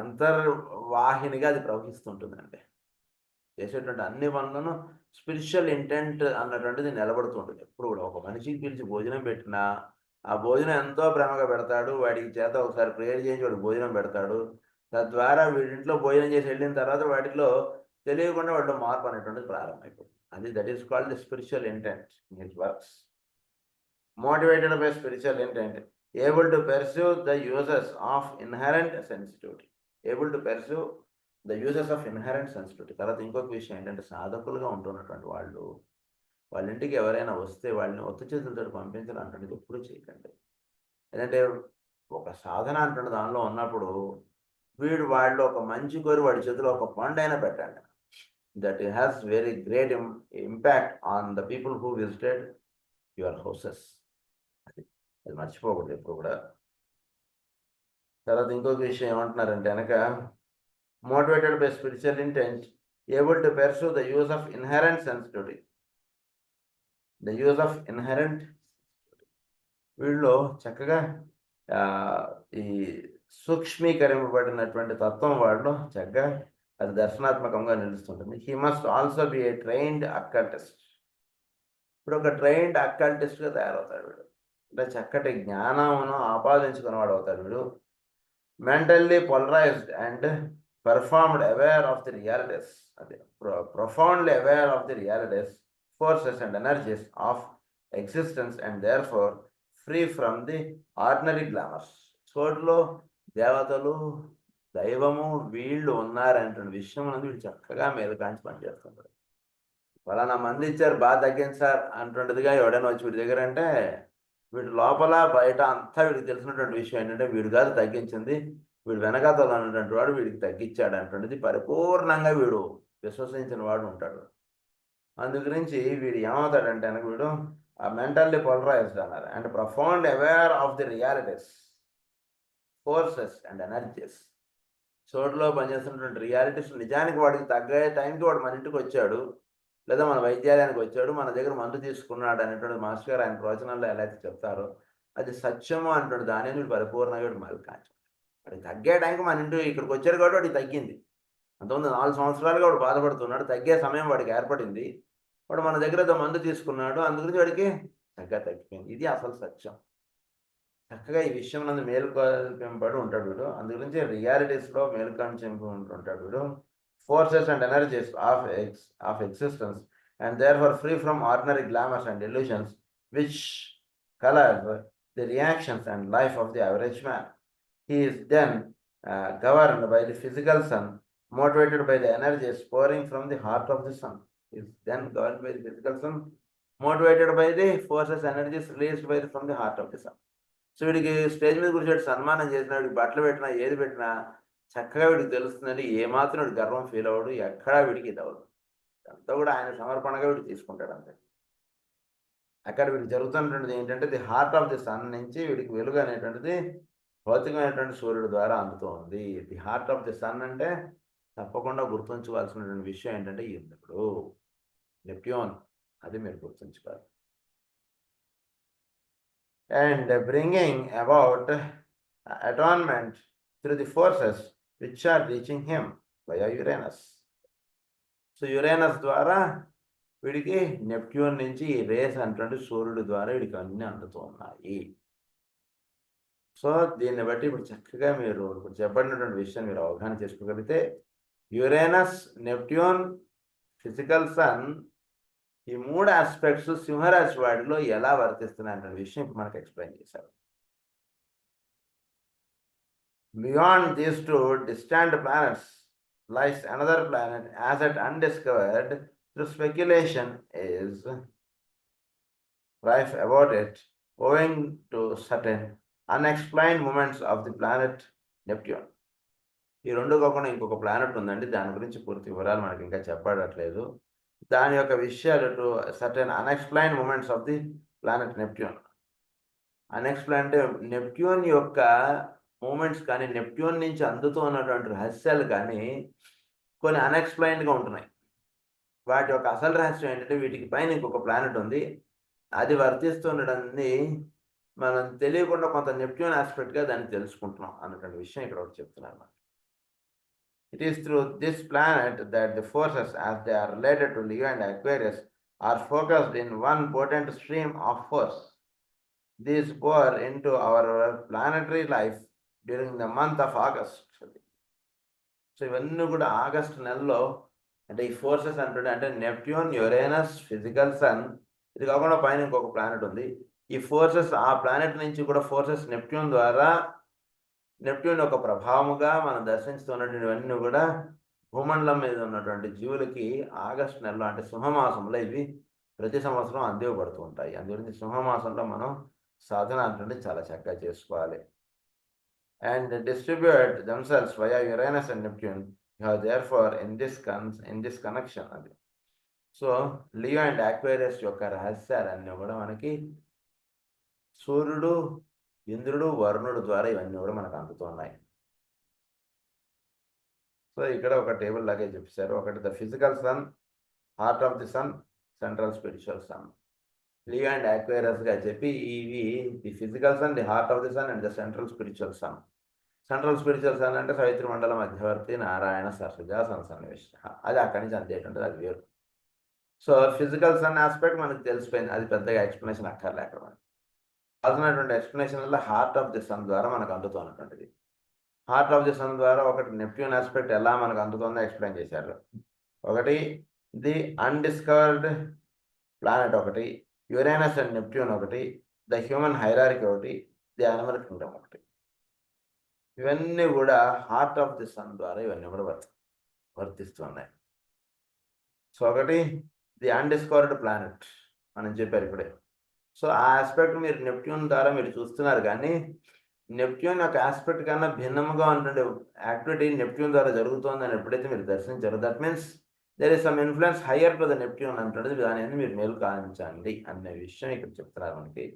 అంతర్వాహినిగా అది ప్రవహిస్తుంటుందండి. చేసేటువంటి అన్ని పనులను స్పిరిచువల్ ఇంటెంట్ అన్నటువంటిది నిలబడుతుంటుంది. ఎప్పుడు కూడా ఒక మనిషికి పిలిచి భోజనం పెట్టినా ఆ భోజనం ఎంతో ప్రేమగా పెడతాడు. వాడికి చేత ఒకసారి ప్రేయర్ చేయించి వాడికి భోజనం పెడతాడు. తద్వారా వీడింట్లో భోజనం చేసి వెళ్ళిన తర్వాత వాటిలో తెలియకుండా వాటిలో మార్పు అనేటువంటిది ప్రారంభమైపోతుంది. That is called the spiritual intent in his works. Motivated by spiritual intent, able to pursue the uses of inherent sensitivity. Able to pursue the uses of inherent sensitivity. తర్వాత ఇంకొక విషయం ఏంటంటే, సాధకులుగా ఉంటున్నటువంటి వాళ్ళ ఇంటికి ఎవరైనా వస్తే వాళ్ళని ఒత్తి చేతులతో పంపించడం అంటున్నది ఎప్పుడూ చేయకండి. ఎందుకంటే ఒక సాధన అంటున్న దానిలో ఉన్నప్పుడు వాళ్ళు ఒక మంచి కోరి వాడి చేతిలో ఒక పండైనా పెట్టండి. That has very great impact on the people who visited your houses. అది మర్చిపోకూడదు ఎప్పుడు కూడా. తర్వాత ఇంకొక విషయం ఏమంటున్నారంటే కనుక, motivated by spiritual intent, able to pursue the use of inherent sensitivity. వీళ్ళలో చక్కగా ఈ సూక్ష్మీకరింపబడినటువంటి తత్వం వాళ్ళు చక్కగా అది దర్శనాత్మకంగా నిలుస్తుంటుంది. He must also be a trained occultist. ఇప్పుడు ఒక ట్రైన్డ్ అక్కల్టిస్ట్గా తయారవుతాడు వీడు. అంటే చక్కటి జ్ఞానమును ఆపాదించుకున్నవాడు అవుతాడు వీడు. Mentally polarized and performed aware of the realities, profoundly aware of the realities, forces and energies of existence, and therefore free from the ordinary glamours. చోటులో దేవతలు, దైవము వీళ్ళు ఉన్నారంటే విషయం అనేది వీడు చక్కగా మేలుకాంచి పనిచేస్తుంటాడు. ఫలానా మంది ఇచ్చారు బాగా తగ్గింది సార్ అంటుండదుగా ఎవడైనా వచ్చి వీడి దగ్గర అంటే, వీడి లోపల బయట అంతా వీడికి తెలిసినటువంటి విషయం ఏంటంటే వీడు కాదు తగ్గించింది, వీడు వెనకాతలు అన్నటువంటి వాడు వీడికి తగ్గించాడు అంటున్నది పరిపూర్ణంగా వీడు విశ్వసించిన వాడు ఉంటాడు. అందు గురించి వీడు ఏమవుతాడంటే కనుక వీడు మెంటల్లీ పొలరైజ్డ్ అన్నారు. And profound aware of the realities, forces and energies. చోటులో పనిచేస్తున్నటువంటి రియాలిటీస్ నిజానికి వాడికి తగ్గే టైంకి వాడు మన ఇంటికి వచ్చాడు, లేదా మన వైద్యాలయానికి వచ్చాడు, మన దగ్గర మందు తీసుకున్నాడు అనేటువంటి మాస్టర్ గారు ఆయన ప్రవచనాల్లో ఎలా అయితే చెప్తారో అది సత్యము అంటున్నాడు. దాని వీడు పరిపూర్ణంగా వీడు మలికాంచ వాడికి తగ్గే టైంకి మన ఇంటి ఇక్కడికి వచ్చాడు కాబట్టి వాడికి తగ్గింది. అంతకుముందు 4 సంవత్సరాలుగా వాడు బాధపడుతున్నాడు, తగ్గే సమయం వాడికి ఏర్పడింది, వాడు మన దగ్గర మందు తీసుకున్నాడు, అందుగురించి వాడికి చక్కగా తగ్గిపోయింది. ఇది అసలు సత్యం. చక్కగా ఈ విషయం నందు మేలుకొల్పింపబడి ఉంటాడు వీడు. అందుగురించి రియాలిటీస్లో మేలుకొల్పింపు ఉంటాడు వీడు. Forces and energies of existence and therefore free from ordinary glamours and illusions which color the reactions and life of the average man. He is then governed by the physical sun, motivated by the energies pouring from the heart of the sun. He is then governed by the physical sun, motivated by the forces energies released by from the heart of the sun. So వీడికి stage మీద కూర్చోబెట్టి సన్మానం చేసినా, వీడికి బట్టలు పెట్టినా, ఏది పెట్టినా చక్కగా వీడికి తెలుస్తుందండి. ఏమాత్రం వీడికి గర్వం ఫీల్ అవ్వడు, ఎక్కడా వీడికి ఇది అవ్వదు. అంతా కూడా ఆయన సమర్పణగా వీడు తీసుకుంటాడు అంతే. అక్కడ వీడికి జరుగుతున్నటువంటిది ఏంటంటే, the heart of the sun నుంచి వీడికి వెలుగు అనేటువంటిది భౌతికమైనటువంటి సూర్యుడి ద్వారా అందుతూ ఉంది. The heart of the sun అంటే తప్పకుండా గుర్తుంచుకోవాల్సినటువంటి విషయం ఏంటంటే ఇంద్రుడు, నెప్ట్యూన్. అది మీరు గుర్తుంచుకోవాలి. And bringing about atonement through the forces which are reaching him via Uranus. So Uranus ద్వారా వీడికి నెప్ట్యూన్ నుంచి ఈ రేస్ అంటే సూర్యుడి ద్వారా వీడికి అన్నీ అందుతూ ఉన్నాయి. సో దీన్ని బట్టి ఇప్పుడు చక్కగా మీరు ఇప్పుడు చెప్పబడినటువంటి విషయం మీరు అవగాహన చేసుకోగలిగితే, యురేనస్, నెప్ట్యూన్, ఫిజికల్ సన్, ఈ 3 ఆస్పెక్ట్స్ సింహరాశి వాడిలో ఎలా వర్తిస్తున్నాయన్న విషయం ఇప్పుడు మనకు ఎక్స్ప్లెయిన్ చేశారు. Beyond these 2 distant planets lies another planet as yet undiscovered through speculation is rife about it, owing to certain unexplained movements of the planet Neptune. ఈ 2 కాకుండా ఇంకొక ప్లానెట్ ఉందండి. దాని గురించి పూర్తి వివరాలు మనకి ఇంకా చెప్పబడట్లేదు. దాని యొక్క విషయాలు to certain unexplained movements of the planet Neptune. Unexplain అంటే నెప్ట్యూన్ యొక్క మూమెంట్స్ కానీ, నెప్ట్యూన్ నుంచి అందుతూ ఉన్నటువంటి రహస్యాలు కానీ కొన్ని అన్ఎక్స్ప్లెయిన్డ్గా ఉంటున్నాయి. వాటి యొక్క అసలు రహస్యం ఏంటంటే, వీటికి పైన ఇంకొక ప్లానెట్ ఉంది, అది వర్తిస్తుండడాన్ని మనం తెలియకుండా కొంత నెప్ట్యూన్ ఆస్పెక్ట్గా దాన్ని తెలుసుకుంటున్నాం అన్నటువంటి విషయం ఇక్కడ ఒకటి చెప్తున్నారు. It is through this planet that the forces, as they are related to Leo and Aquarius, are focused in one potent stream of force. These pour into our planetary life during the month of August. So ఇవన్నీ కూడా August నెలలో అంటే ఈ forces అంటే Neptune, Uranus, physical sun, ఇది కాకుండా పైన ఇంకొక ప్లానెట్ ఉంది. ఈ ఫోర్సెస్ ఆ ప్లానెట్ నుంచి కూడా ఫోర్సెస్ నెప్ట్యూన్ ద్వారా, నెప్ట్యూన్ యొక్క ప్రభావముగా మనం దర్శిస్తున్నటువంటివన్నీ కూడా భూమండలం మీద ఉన్నటువంటి జీవులకి ఆగస్టు నెలలో అంటే సింహమాసంలో ఇవి ప్రతి సంవత్సరం అందివ్వబడుతూ ఉంటాయి. అందుగురించి సింహమాసంలో మనం సాధన అంటే చాలా చక్కగా చేసుకోవాలి. And distribute themselves via Uranus and Neptune. You have therefore in this connection అది. సో లియో అండ్ ఆక్వేరియస్ యొక్క రహస్యాలన్నీ కూడా మనకి సూర్యుడు, ఇంద్రుడు, వరుణుడు ద్వారా ఇవన్నీ కూడా మనకు అందుతున్నాయి. సో ఇక్కడ ఒక టేబుల్ లాగే చెప్పారు. ఒకటి the physical sun, heart of the sun, central spiritual sun. Leo and ఆక్వేరియస్గా చెప్పి ఇవి the physical sun, the heart of the sun and the central spiritual sun. Central spiritual sun అంటే సవిత్రి మండల మధ్యవర్తి నారాయణ సరస్వజ సన్సన్నివేశ, అది అక్కడి నుంచి అందేటంటే అది వేరు. సో ఫిజికల్ సన్ ఆస్పెక్ట్ మనకు తెలిసిపోయింది, అది పెద్దగా ఎక్స్ప్లెనేషన్ అక్కర్లే. అక్కడ మనకి కావాల్సినటువంటి ఎక్స్ప్లెనేషన్ వల్ల హార్ట్ ఆఫ్ ది సన్ ద్వారా మనకు అందుతున్నటువంటిది. హార్ట్ ఆఫ్ ది సన్ ద్వారా ఒకటి నెప్ట్యూన్ ఆస్పెక్ట్ ఎలా మనకు అందుతుందో ఎక్స్ప్లెయిన్ చేశారు. ఒకటి ది అన్డిస్కవర్డ్ ప్లానెట్ ఒకటి, యురేనస్ అండ్ నెప్ట్యూన్ ఒకటి, ద హ్యూమన్ హైరార్కీ ఒకటి, ది యానిమల్ కింగ్డమ్ ఒకటి. ఇవన్నీ కూడా హార్ట్ ఆఫ్ ది సన్ ద్వారా ఇవన్నీ కూడా వర్తిస్తున్నాయి. సో ఒకటి ది అన్డిస్కవర్డ్ ప్లానెట్ మనం చెప్పారు ఇప్పుడే. సో ఆ ఆస్పెక్ట్ మీరు నెప్ట్యూన్ ద్వారా మీరు చూస్తున్నారు, కానీ నెప్ట్యూన్ యొక్క ఆస్పెక్ట్ కన్నా భిన్నముగా ఉన్నటువంటి యాక్టివిటీ నెప్ట్యూన్ ద్వారా జరుగుతుందని ఎప్పుడైతే మీరు దర్శించారో, that means there is some influence higher to the Neptune అంటుంది. దాని మీరు మేలు కావించండి అనే విషయం ఇక్కడ చెప్తున్నారు మనకి.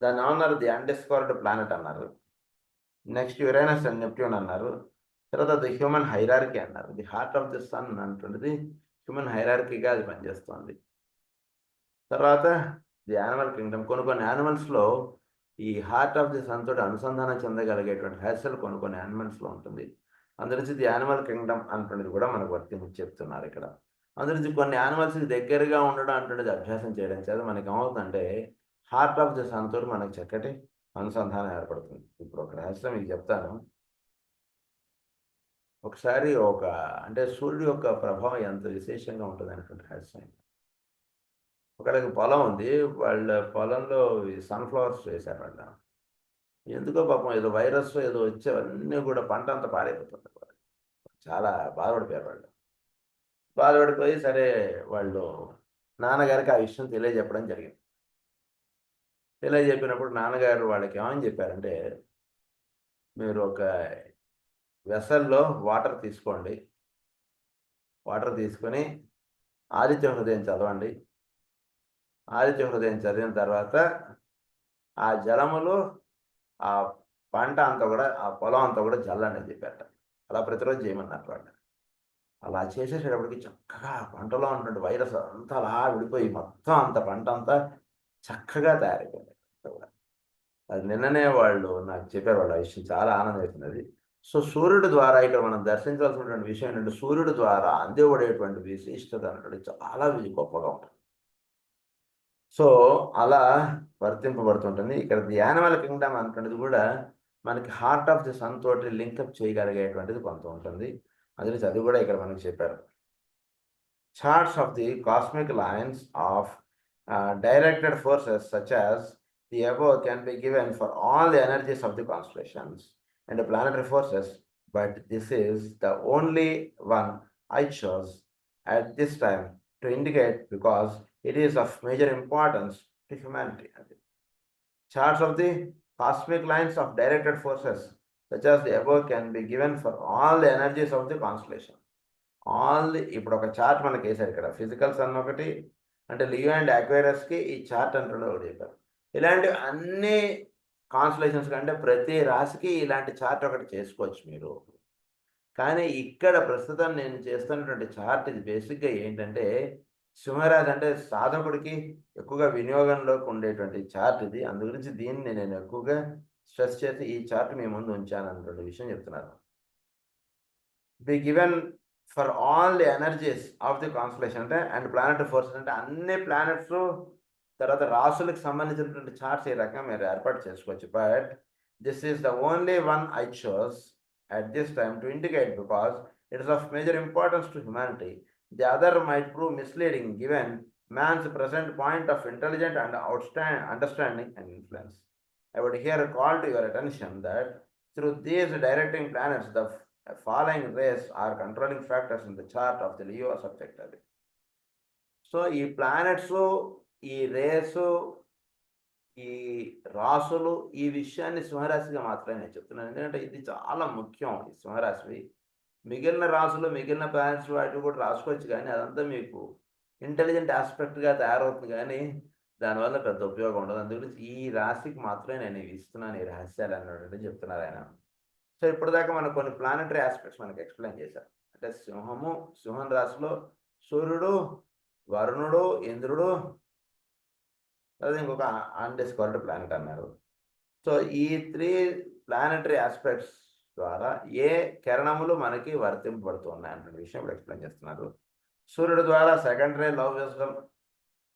దాన్ని ఏమన్నారు? ది అన్డిస్కవర్డ్ ప్లానెట్ అన్నారు. నెక్స్ట్ యురేనస్ అండ్ నెప్ట్యూన్ అన్నారు. తర్వాత ది హ్యూమన్ హైరార్కీ అన్నారు. The heart of the sun అంటున్నది హ్యూమన్ హైరార్కీగా అది పనిచేస్తుంది. తర్వాత ది యానిమల్ కింగ్డమ్. కొన్ని యానిమల్స్లో ఈ హార్ట్ ఆఫ్ ది సన్ తోటి అనుసంధానం చెందగలిగేటువంటి హ్యాసల్ కొన్ని యానిమల్స్లో ఉంటుంది. అందురించి ది యానిమల్ కింగ్డమ్ అంటున్నది కూడా మనకు వర్తించి చెప్తున్నారు ఇక్కడ. అందురించి కొన్ని యానిమల్స్కి దగ్గరగా ఉండడం అంటున్నది అభ్యాసం చేయడం చేత మనకి ఏమవుతుందంటే హార్ట్ ఆఫ్ ది సన్ తోటి మనకు చక్కటి అనుసంధానం ఏర్పడుతుంది. ఇప్పుడు ఒక రహస్యం మీకు చెప్తాను. ఒకసారి అంటే సూర్యుడు యొక్క ప్రభావం ఎంత విశేషంగా ఉంటుంది అనేటువంటి రహస్యం. ఒకళ్ళకి పొలం ఉంది, వాళ్ళ పొలంలో సన్ఫ్లవర్స్ వేశారు. వాళ్ళ ఎందుకో పాపం ఏదో వైరస్ ఏదో వచ్చేవన్నీ కూడా పంట అంతా పాడైపోతుంది. చాలా బాధపడిపోయారు వాళ్ళు. బాధపడిపోయి సరే వాళ్ళు నాన్నగారికి ఆ విషయం తెలియజెప్పడం జరిగింది. తెలియజెప్పినప్పుడు నాన్నగారు వాళ్ళకి ఏమని చెప్పారంటే, మీరు ఒక వెసల్లో వాటర్ తీసుకోండి. వాటర్ తీసుకొని ఆదిత్య హృదయం చదవండి. ఆదిత్య హృదయం చదివిన తర్వాత ఆ జలములు ఆ పంట అంతా కూడా, ఆ పొలం అంతా కూడా జల్లండి అని చెప్పారట. అలా ప్రతిరోజు చేయమన్నారు వాళ్ళు. అలా చేసేసేటప్పటికి చక్కగా పంటలో ఉన్నటువంటి వైరస్ అంతా అలా విడిపోయి మొత్తం అంత పంట అంతా చక్కగా తయారైపోయింది. అది నిన్ననే వాళ్ళు నాకు చెప్పారు. వాళ్ళు ఆ విషయం చాలా ఆనందం వేసింది అది. సో సూర్యుడి ద్వారా ఇక్కడ మనం దర్శించాల్సినటువంటి విషయం ఏంటంటే, సూర్యుడి ద్వారా అందివ్వబడేటువంటి విశిష్టత అనేటువంటిది చాలా గొప్పగా ఉంటుంది. సో అలా వర్తింపబడుతుంటుంది. ఇక్కడ ది యానిమల్ కింగ్డమ్ అనేటువంటిది కూడా మనకి హార్ట్ ఆఫ్ ది సన్ తోటి లింకప్ చేయగలిగేటువంటిది కొంత ఉంటుంది. అది కూడా ఇక్కడ మనకి చెప్పారు. Charts of the cosmic lines of directed forces such as the above can be given for all the energies of the constellations and the planetary forces, but this is the only one I chose at this time to indicate because it is of major importance to humanity. Charts of the cosmic lines of directed forces such as the above can be given for all the energies of the constellation. ఇప్పుడు ఒక chart మనకి వేశారు ఇక్కడ. Physical sun ఒకటి, అంటే Leo and అక్వేరియస్కి ఈ chart అంటుండే ఒకటి చెప్పారు. ఇలాంటి అన్ని కాన్స్టలేషన్స్ కంటే ప్రతి రాశికి ఇలాంటి చార్ట్ ఒకటి చేసుకోవచ్చు మీరు. కానీ ఇక్కడ ప్రస్తుతం నేను చేస్తున్నటువంటి చార్ట్ ఇది బేసిక్గా ఏంటంటే, సింహరాశి అంటే సాధకుడికి ఎక్కువగా వినియోగంలోకి ఉండేటువంటి చార్ట్ ఇది. అందు గురించి దీన్ని నేను ఎక్కువగా స్ట్రెస్ చేసి ఈ చార్ట్ మీ ముందు ఉంచాను అన్నటువంటి విషయం చెప్తున్నాను. Be given for all the energies of the constellation అంటే అండ్ ప్లానెటరీ ఫోర్సెస్ అంటే అన్ని ప్లానెట్స్ తర్వాత రాసులకు సంబంధించినటువంటి చార్ట్స్ ఈ రకంగా మీరు ఏర్పాటు చేసుకోవచ్చు. But this is the only one I chose at this time to indicate because it is of major importance to humanity. The other might prove misleading given man's present point of intelligent and understanding and influence. I would here call to your attention that through these directing planets, the following rays are controlling factors in the chart of the Leo subject. So ఈ planets, ఈ race, ఈ రాసులు, ఈ విషయాన్ని సింహరాశిగా మాత్రమే నేను చెప్తున్నాను. ఎందుకంటే ఇది చాలా ముఖ్యం ఈ సింహరాశివి. మిగిలిన రాసులు, మిగిలిన ప్లానెట్స్ వాటివి కూడా రాసుకోవచ్చు, కానీ అదంతా మీకు ఇంటెలిజెంట్ ఆస్పెక్ట్గా తయారవుతుంది, కానీ దానివల్ల పెద్ద ఉపయోగం ఉండదు. అందుగురించి ఈ రాశికి మాత్రమే నేను ఇస్తున్నాను ఈ రహస్యాలు అన్నట్టు చెప్తున్నారు ఆయన. సో ఇప్పటిదాకా మనం కొన్ని ప్లానెటరీ ఆస్పెక్ట్స్ మనకి ఎక్స్ప్లెయిన్ చేశారు. అంటే సింహం రాశిలో సూర్యుడు, వరుణుడు, ఇంద్రుడు, అదే ఇంకొక అన్డిస్కవర్డ్ ప్లానెట్ అన్నారు. సో ఈ 3 ప్లానెటరీ ఆస్పెక్ట్స్ ద్వారా ఏ కిరణములు మనకి వర్తింపబడుతున్నాయి అనే విషయం ఇప్పుడు ఎక్స్ప్లెయిన్ చేస్తున్నారు. సూర్యుడు ద్వారా second ray love wisdom,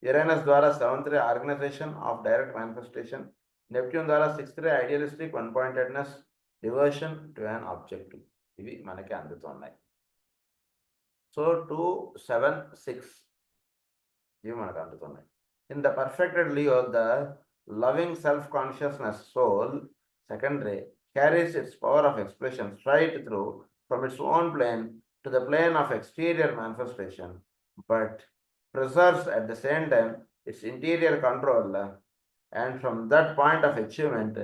Uranus ద్వారా 7th ray organisation of direct manifestation, Neptune ద్వారా 6th ray idealistic one pointedness, devotion to an objective. ఇవి మనకి అందుతున్నాయి. సో 2, 7, 6 ఇవి మనకు అందుతున్నాయి. In the perfected Leo the loving self consciousness soul second ray carries its power of expression straight through from its own plane to the plane of exterior manifestation, but preserves at the same time its interior control, and from that point of achievement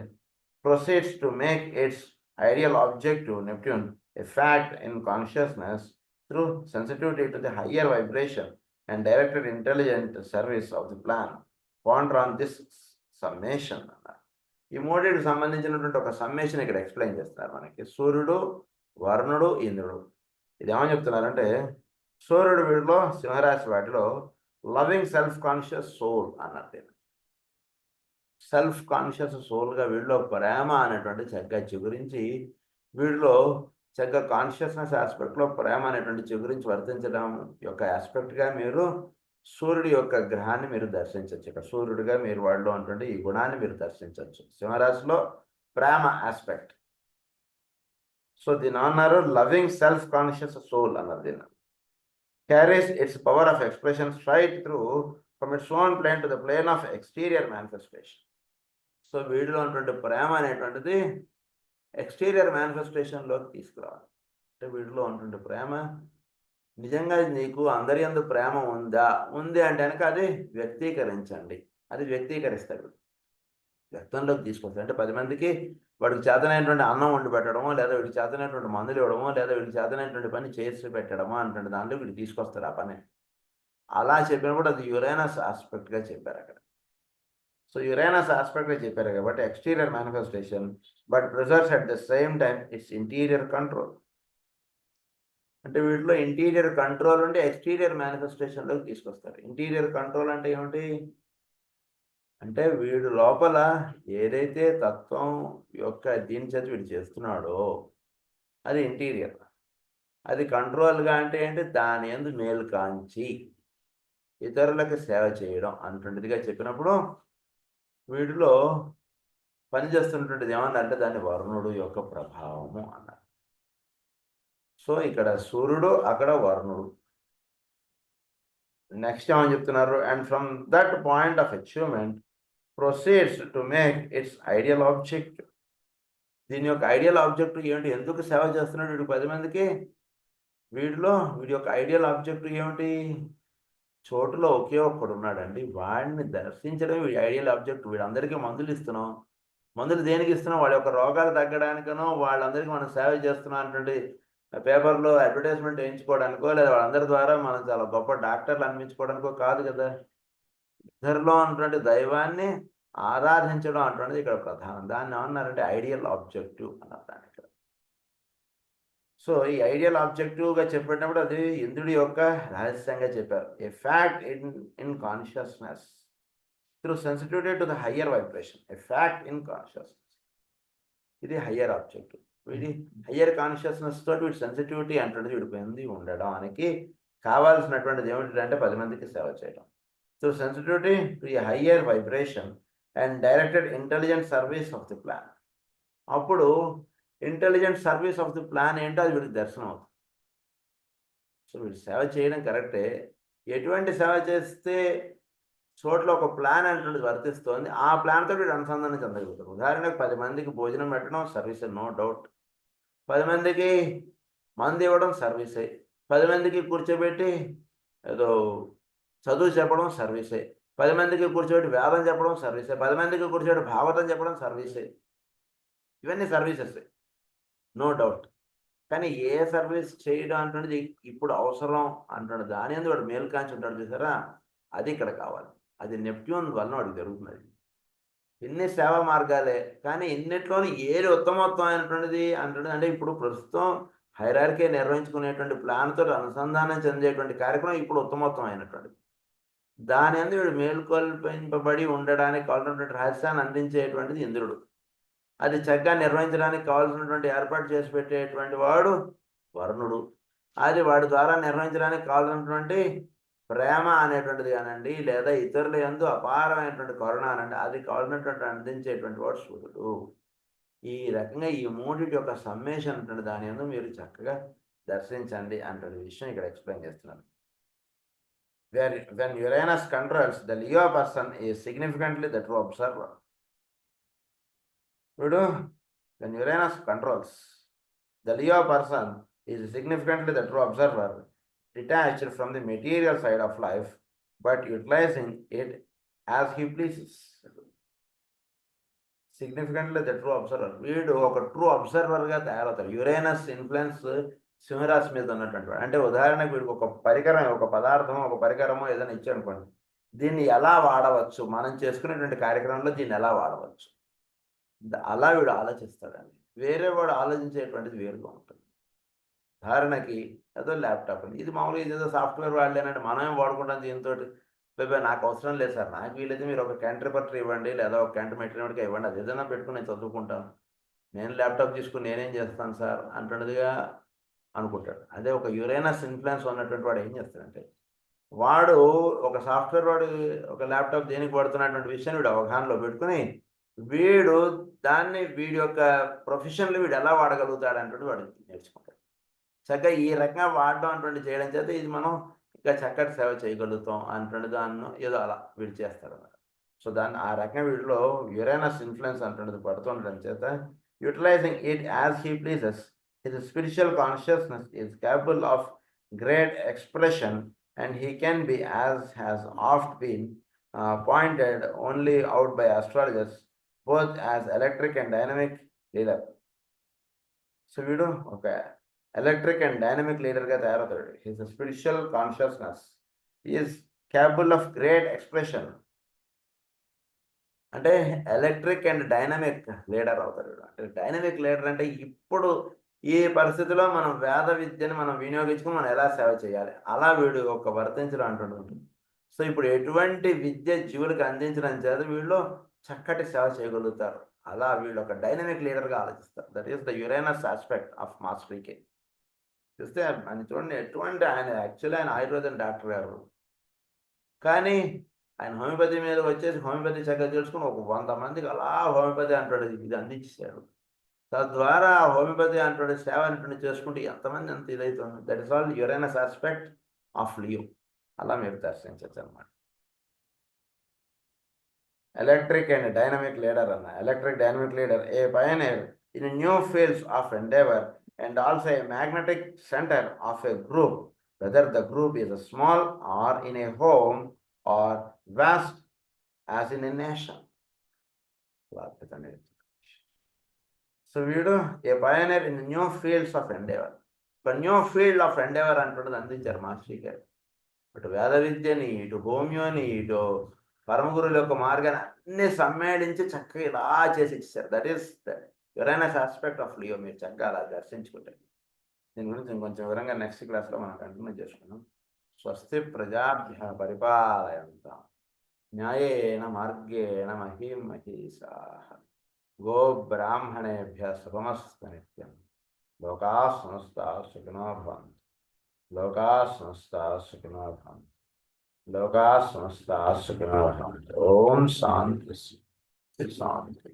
proceeds to make its ideal objective, Neptune, a fact in consciousness through sensitivity to the higher vibration and directed intelligent service of the plan. Ponder on this summation. ఈ మూడింటికి సంబంధించినటువంటి ఒక summation ఇక్కడ explain చేస్తారు మనకి. సూర్యుడు, వరుణుడు, ఇంద్రుడు. ఇది ఏమని చెప్తున్నారంటే, సూర్యుడు వీడిలో సింహరాశి వాటిలో లవింగ్ సెల్ఫ్ కాన్షియస్ సోల్ అన్నట్టు. సెల్ఫ్ కాన్షియస్ సోల్గా వీడిలో ప్రేమ అనేటువంటి చక్కగా చిగురించి, వీడిలో చక్కగా కాన్షియస్నెస్ ఆస్పెక్ట్లో ప్రేమ అనేటువంటి చిగురించి వర్తించడం యొక్క ఆస్పెక్ట్గా మీరు సూర్యుడి యొక్క గ్రహాన్ని మీరు దర్శించవచ్చు. ఇక్కడ సూర్యుడిగా మీరు వాడిలో ఉన్నటువంటి ఈ గుణాన్ని మీరు దర్శించవచ్చు. సింహరాశిలో ప్రేమ ఆస్పెక్ట్. సో దీని అన్నారు లవింగ్ సెల్ఫ్ కాన్షియస్ సోల్ అన్నారు. దీన్ని carries its power of expression straight through from its own plane to the plane of exterior manifestation. So వీడిలో ఉన్నటువంటి ప్రేమ అనేటువంటిది ఎక్స్టీరియర్ మేనిఫెస్టేషన్లోకి తీసుకురావాలి. అంటే వీడిలో ఉన్నటువంటి ప్రేమ నిజంగా నీకు అందరి యందు ప్రేమ ఉందా? ఉంది అంటే గనక అది వ్యక్తీకరించండి. అది వ్యక్తీకరిస్తాడు. వ్యక్తంలోకి తీసుకొస్తాడు. అంటే 10 మందికి వాడికి చేతనైనటువంటి అన్నం వండి పెట్టడమో, లేదా వీడికి చేతనైనటువంటి మందులు ఇవ్వడమో, లేదా వీడికి చేతనైనటువంటి పని చేసి పెట్టడమో అటువంటి దాంట్లో వీడు తీసుకొస్తాడు ఆ పని. అలా చెప్పినప్పుడు అది యురేనస్ ఆస్పెక్ట్‌గా చెప్పారక్కడ. సో, యురేనస్ ఆస్పెక్ట్‌గా చెప్పారు కాబట్టి exterior manifestation but preserves at the same time it's interior control. అంటే వీటిలో ఇంటీరియర్ కంట్రోల్ ఉండి ఎక్స్‌టీరియర్ మేనిఫెస్టేషన్‌లోకి తీసుకొస్తారు. ఇంటీరియర్ కంట్రోల్ అంటే ఏమిటి? అంటే వీడు లోపల ఏదైతే తత్వం యొక్క దీని చేత వీడు చేస్తున్నాడో అది ఇంటీరియర్. అది కంట్రోల్‌గా అంటే ఏంటి? దాని యందు మేలు కాంచి ఇతరులకు సేవ చేయడం అటువంటిదిగా చెప్పినప్పుడు వీడిలో పనిచేస్తున్నటువంటిది ఏమన్నారంటే దాన్ని వరుణుడు యొక్క ప్రభావము అన్నారు. సో, ఇక్కడ సూర్యుడు, అక్కడ వరుణుడు. నెక్స్ట్ ఏమని చెప్తున్నారు? And from that point of achievement proceeds to make its ideal object. దీని యొక్క ఐడియల్ ఆబ్జెక్ట్ ఏమిటి? ఎందుకు సేవ చేస్తున్నాడు వీడు 10 మందికి? వీడి యొక్క ఐడియల్ ఆబ్జెక్ట్ ఏమిటి? చోటులో ఒకే ఒక్కడున్నాడండి. వాడిని దర్శించడమే వీడి ఐడియల్ ఆబ్జెక్ట్. వీళ్ళందరికీ మందులు ఇస్తున్నాం. మందులు దేనికి ఇస్తున్నాం? వాళ్ళ యొక్క రోగాలు తగ్గడానికనో, వాళ్ళందరికీ మనం సేవ చేస్తున్నాం అనేటువంటి పేపర్‌లో అడ్వర్టైజ్‌మెంట్ వేయించుకోవడానికో, లేదా వాళ్ళందరి ద్వారా మనం చాలా గొప్ప డాక్టర్లు అనిపించుకోవడానికో కాదు కదా! ఇద్దరిలో ఉన్నటువంటి దైవాన్ని ఆరాధించడం అటువంటిది ఇక్కడ ప్రధానం. దాన్ని ఏమన్నారంటే ఐడియల్ ఆబ్జెక్టివ్ అన్నారు దాన్నిక్కడ. సో, ఈ ఐడియల్ ఆబ్జెక్టివ్‌గా చెప్పేటప్పుడు అది ఇంద్రుడి యొక్క రహస్యంగా చెప్పారు. A fact in consciousness through sensitivity to the higher vibration. A fact in consciousness. ఇది హయ్యర్ ఆబ్జెక్టివ్. వీడి హయ్యర్ కాన్షియస్‌నెస్ తోటి వీడి సెన్సిటివిటీ అటువంటిది వీడి పొంది ఉండడానికి కావాల్సినటువంటిది ఏమిటంటే 10 మందికి సేవ చేయడం. So, sensitivity to a higher vibration and directed intelligent service of the plan. అప్పుడు intelligent service of the plan ఏంటో అది వీడికి దర్శనం అవుతుంది. సో, వీడు సేవ చేయడం కరెక్టే. ఎటువంటి సేవ చేస్తే చోట్ల ఒక ప్లాన్ అనేటువంటిది వర్తిస్తోంది. ఆ ప్లాన్‌తో వీడు అనుసంధానం చెందగలుగుతాడు. ఉదాహరణకు 10 మందికి భోజనం పెట్టడం సర్వీసే నో డౌట్. 10 మందికి మందివ్వడం సర్వీసే. 10 మందికి కూర్చోబెట్టి ఏదో చదువు చెప్పడం సర్వీసే. 10 మందికి కూర్చోబెట్టి వేదం చెప్పడం సర్వీసే. 10 మందికి కూర్చోబెట్టి భాగవతం చెప్పడం సర్వీసే. ఇవన్నీ సర్వీసెసే. No doubt. కానీ ఏ సర్వీస్ చేయడం అంటున్నది ఇప్పుడు అవసరం అంటున్న దాని యందు వాడు మేల్కాంచి ఉంటాడు చూసారా? అది ఇక్కడ కావాలి. అది నెప్ట్యూన్ వలన వాడికి జరుగుతున్నది. ఇన్ని సేవా మార్గాలే. కానీ ఇన్నిట్లోని ఏది ఉత్తమోత్తమైనటువంటిది అంటున్నది అంటే ఇప్పుడు ప్రస్తుతం హైరార్కీ నిర్వహించుకునేటువంటి ప్లాన్‌తోటి అనుసంధానం చెందేటువంటి కార్యక్రమం ఇప్పుడు ఉత్తమోత్తమైనటువంటిది. దాని యందు వీడు మేల్కొల్పింపబడి ఉండడానికి కావాల్సినటువంటి రహస్యాన్ని అందించేటువంటిది ఇంద్రుడు. అది చక్కగా నిర్వహించడానికి కావాల్సినటువంటి ఏర్పాటు చేసి పెట్టేటువంటి వాడు వరుణుడు. అది వాడి ద్వారా నిర్వహించడానికి కావాల్సినటువంటి ప్రేమ అనేటువంటిది కానండి, లేదా ఇతరుల యందు అపారమైనటువంటి కరుణ అనండి, అది కావాల్సినటువంటి అందించేటువంటి వాడు సూర్యుడు. ఈ రకంగా ఈ మూడిటి యొక్క సమ్మేషన్ అటువంటి దాని యందు మీరు చక్కగా దర్శించండి అన్నటువంటి విషయం ఇక్కడ ఎక్స్‌ప్లెయిన్ చేస్తున్నారు. When Uranus controls, the Leo person is significantly the true observer. When Uranus controls, the Leo person is significantly the true observer, detached from the material side of life, but utilizing it as he pleases. Significantly the true observer. వీడు ఒక true అబ్జర్వర్‌గా తయారవుతాడు. Uranus influence సింహరాశి మీద ఉన్నటువంటి వాడు. అంటే ఉదాహరణకు వీడికి ఒక పరికరం, ఒక పదార్థమో, ఒక పరికరమో ఏదైనా ఇచ్చారనుకోండి. దీన్ని ఎలా వాడవచ్చు? మనం చేసుకునేటువంటి కార్యక్రమంలో దీన్ని ఎలా వాడవచ్చు? అలా వీడు ఆలోచిస్తాడండి. వేరే వాడు ఆలోచించేటువంటిది వేరుగా ఉంటుంది. ఉదాహరణకి ఏదో ల్యాప్‌టాప్ ఉంది. ఇది మామూలుగా ఇదేదో సాఫ్ట్‌వేర్ వాడలేనంటే మనమేం వాడుకుంటాం దీనితోటి. అబ్బబ్బే! నాకు అవసరం లేదు సార్. నాకు వీలైతే మీరు ఒక కంట్రిపర్టర్ ఇవ్వండి, లేదా ఒక కంటి మెటీరియల్‌గా ఇవ్వండి. అది ఏదైనా పెట్టుకొని నేను చదువుకుంటాను. నేను ల్యాప్‌టాప్ తీసుకొని నేనేం చేస్తాను సార్ అంటున్నదిగా అనుకుంటాడు. అదే ఒక యురేనస్ ఇన్‌ఫ్లుయెన్స్ ఉన్నటువంటి వాడు ఏం చేస్తాడంటే, వాడు ఒక సాఫ్ట్‌వేర్ వాడు ఒక ల్యాప్‌టాప్ దేనికి వాడుతున్నటువంటి విషయాన్ని వీడు అవగాహనలో పెట్టుకొని, వీడు దాన్ని వీడి యొక్క ప్రొఫెషన్‌లో వీడు ఎలా వాడగలుగుతాడు అన్నటువంటిది వాడు నేర్చుకుంటాడు. చక్కగా ఈ రకంగా వాడడం అటువంటిది చేయడం చేత ఇది మనం ఇంకా చక్కటి సేవ చేయగలుగుతాం అన్నటువంటి దాన్ని ఏదో అలా వీడు చేస్తాడన్నమాట. సో, దాన్ని ఆ రకంగా వీడిలో యురేనస్ ఇన్‌ఫ్లుయెన్స్ అటువంటిది పడుతుండడం చేత utilizing it as he pleases his spiritual consciousness is capable of great expression, and he can be, as has oft been pointed only out by astrologers, both as electric and dynamic leader. So we do okay. Electric and dynamic leader గా తయారవుతాడు. His spiritual consciousness is capable of great expression. అంటే electric and dynamic leader అవుతాడు. అంటే dynamic leader అంటే ఇప్పుడు ఈ పరిస్థితిలో మనం వేద విద్యను మనం వినియోగించుకుని మనం ఎలా సేవ చేయాలి, అలా వీడు ఒక వర్తించడం అంటుంటుంది. సో ఇప్పుడు ఎటువంటి విద్య జీవులకు అందించడం చేత వీళ్ళు చక్కటి సేవ చేయగలుగుతారు. అలా వీళ్ళు ఒక డైనమిక్ లీడర్గా ఆలోచిస్తారు. That is the Uranus aspect of మాస్టరీకి. చూస్తే ఆయన చూడండి, ఎటువంటి ఆయన యాక్చువల్లీ ఆయన ఆయుర్వేదం డాక్టర్ గారు, కానీ ఆయన హోమియోపతి మీద వచ్చేసి హోమియోపతి చక్కగా తెలుసుకుని ఒక 100 మందికి అలా హోమియోపతి అంటాడు ఇది అందించేశాడు. తద్వారా హోమియోపతి అంటాడు సేవ అంటుండే చేసుకుంటే ఎంతమంది అంత ఇదవుతుంది. That is all Uranus aspect of Leo. అలా మీరు దర్శించవచ్చు అనమాట. ఎలక్ట్రిక్ అండ్ డైనమిక్ లీడర్ అన్న. Electric dynamic leader a pioneer in new fields of endeavour and also a magnetic center of a group, whether the group is a small or in a home or vast as in a nation. So వీడు a pioneer in new fields of endeavour. ఒక new field of endeavour అంటున్నది అందించారు master గారు. ఇటు వేద విద్యని, ఇటు హోమియోని, ఇటు పరమగురుల యొక్క మార్గాన్ని అన్ని సమ్మేళించి చక్కగా ఇలా చేసి ఇచ్చారు. That is Uranus aspect of Leo. మీరు చక్కగా అలా దర్శించుకుంటారు. దీని గురించి ఇంకొంచెం వివరంగా నెక్స్ట్ క్లాస్లో మనం కంటిన్యూ చేసుకున్నాం. స్వస్తి ప్రజాభ్య పరిపాలయంతాం న్యాయేన మార్గేణ మహీం మహీషాః గో బ్రాహ్మణేభ్య శుభమస్తు నిత్యం. లోకాః సమస్తాః సుఖినో భవంతు. లోకాః సమస్తాః సుఖినో భవంతు. లోకాః సమస్తాః సుఖినో భవంతు. ఓం శాంతి శాంతి.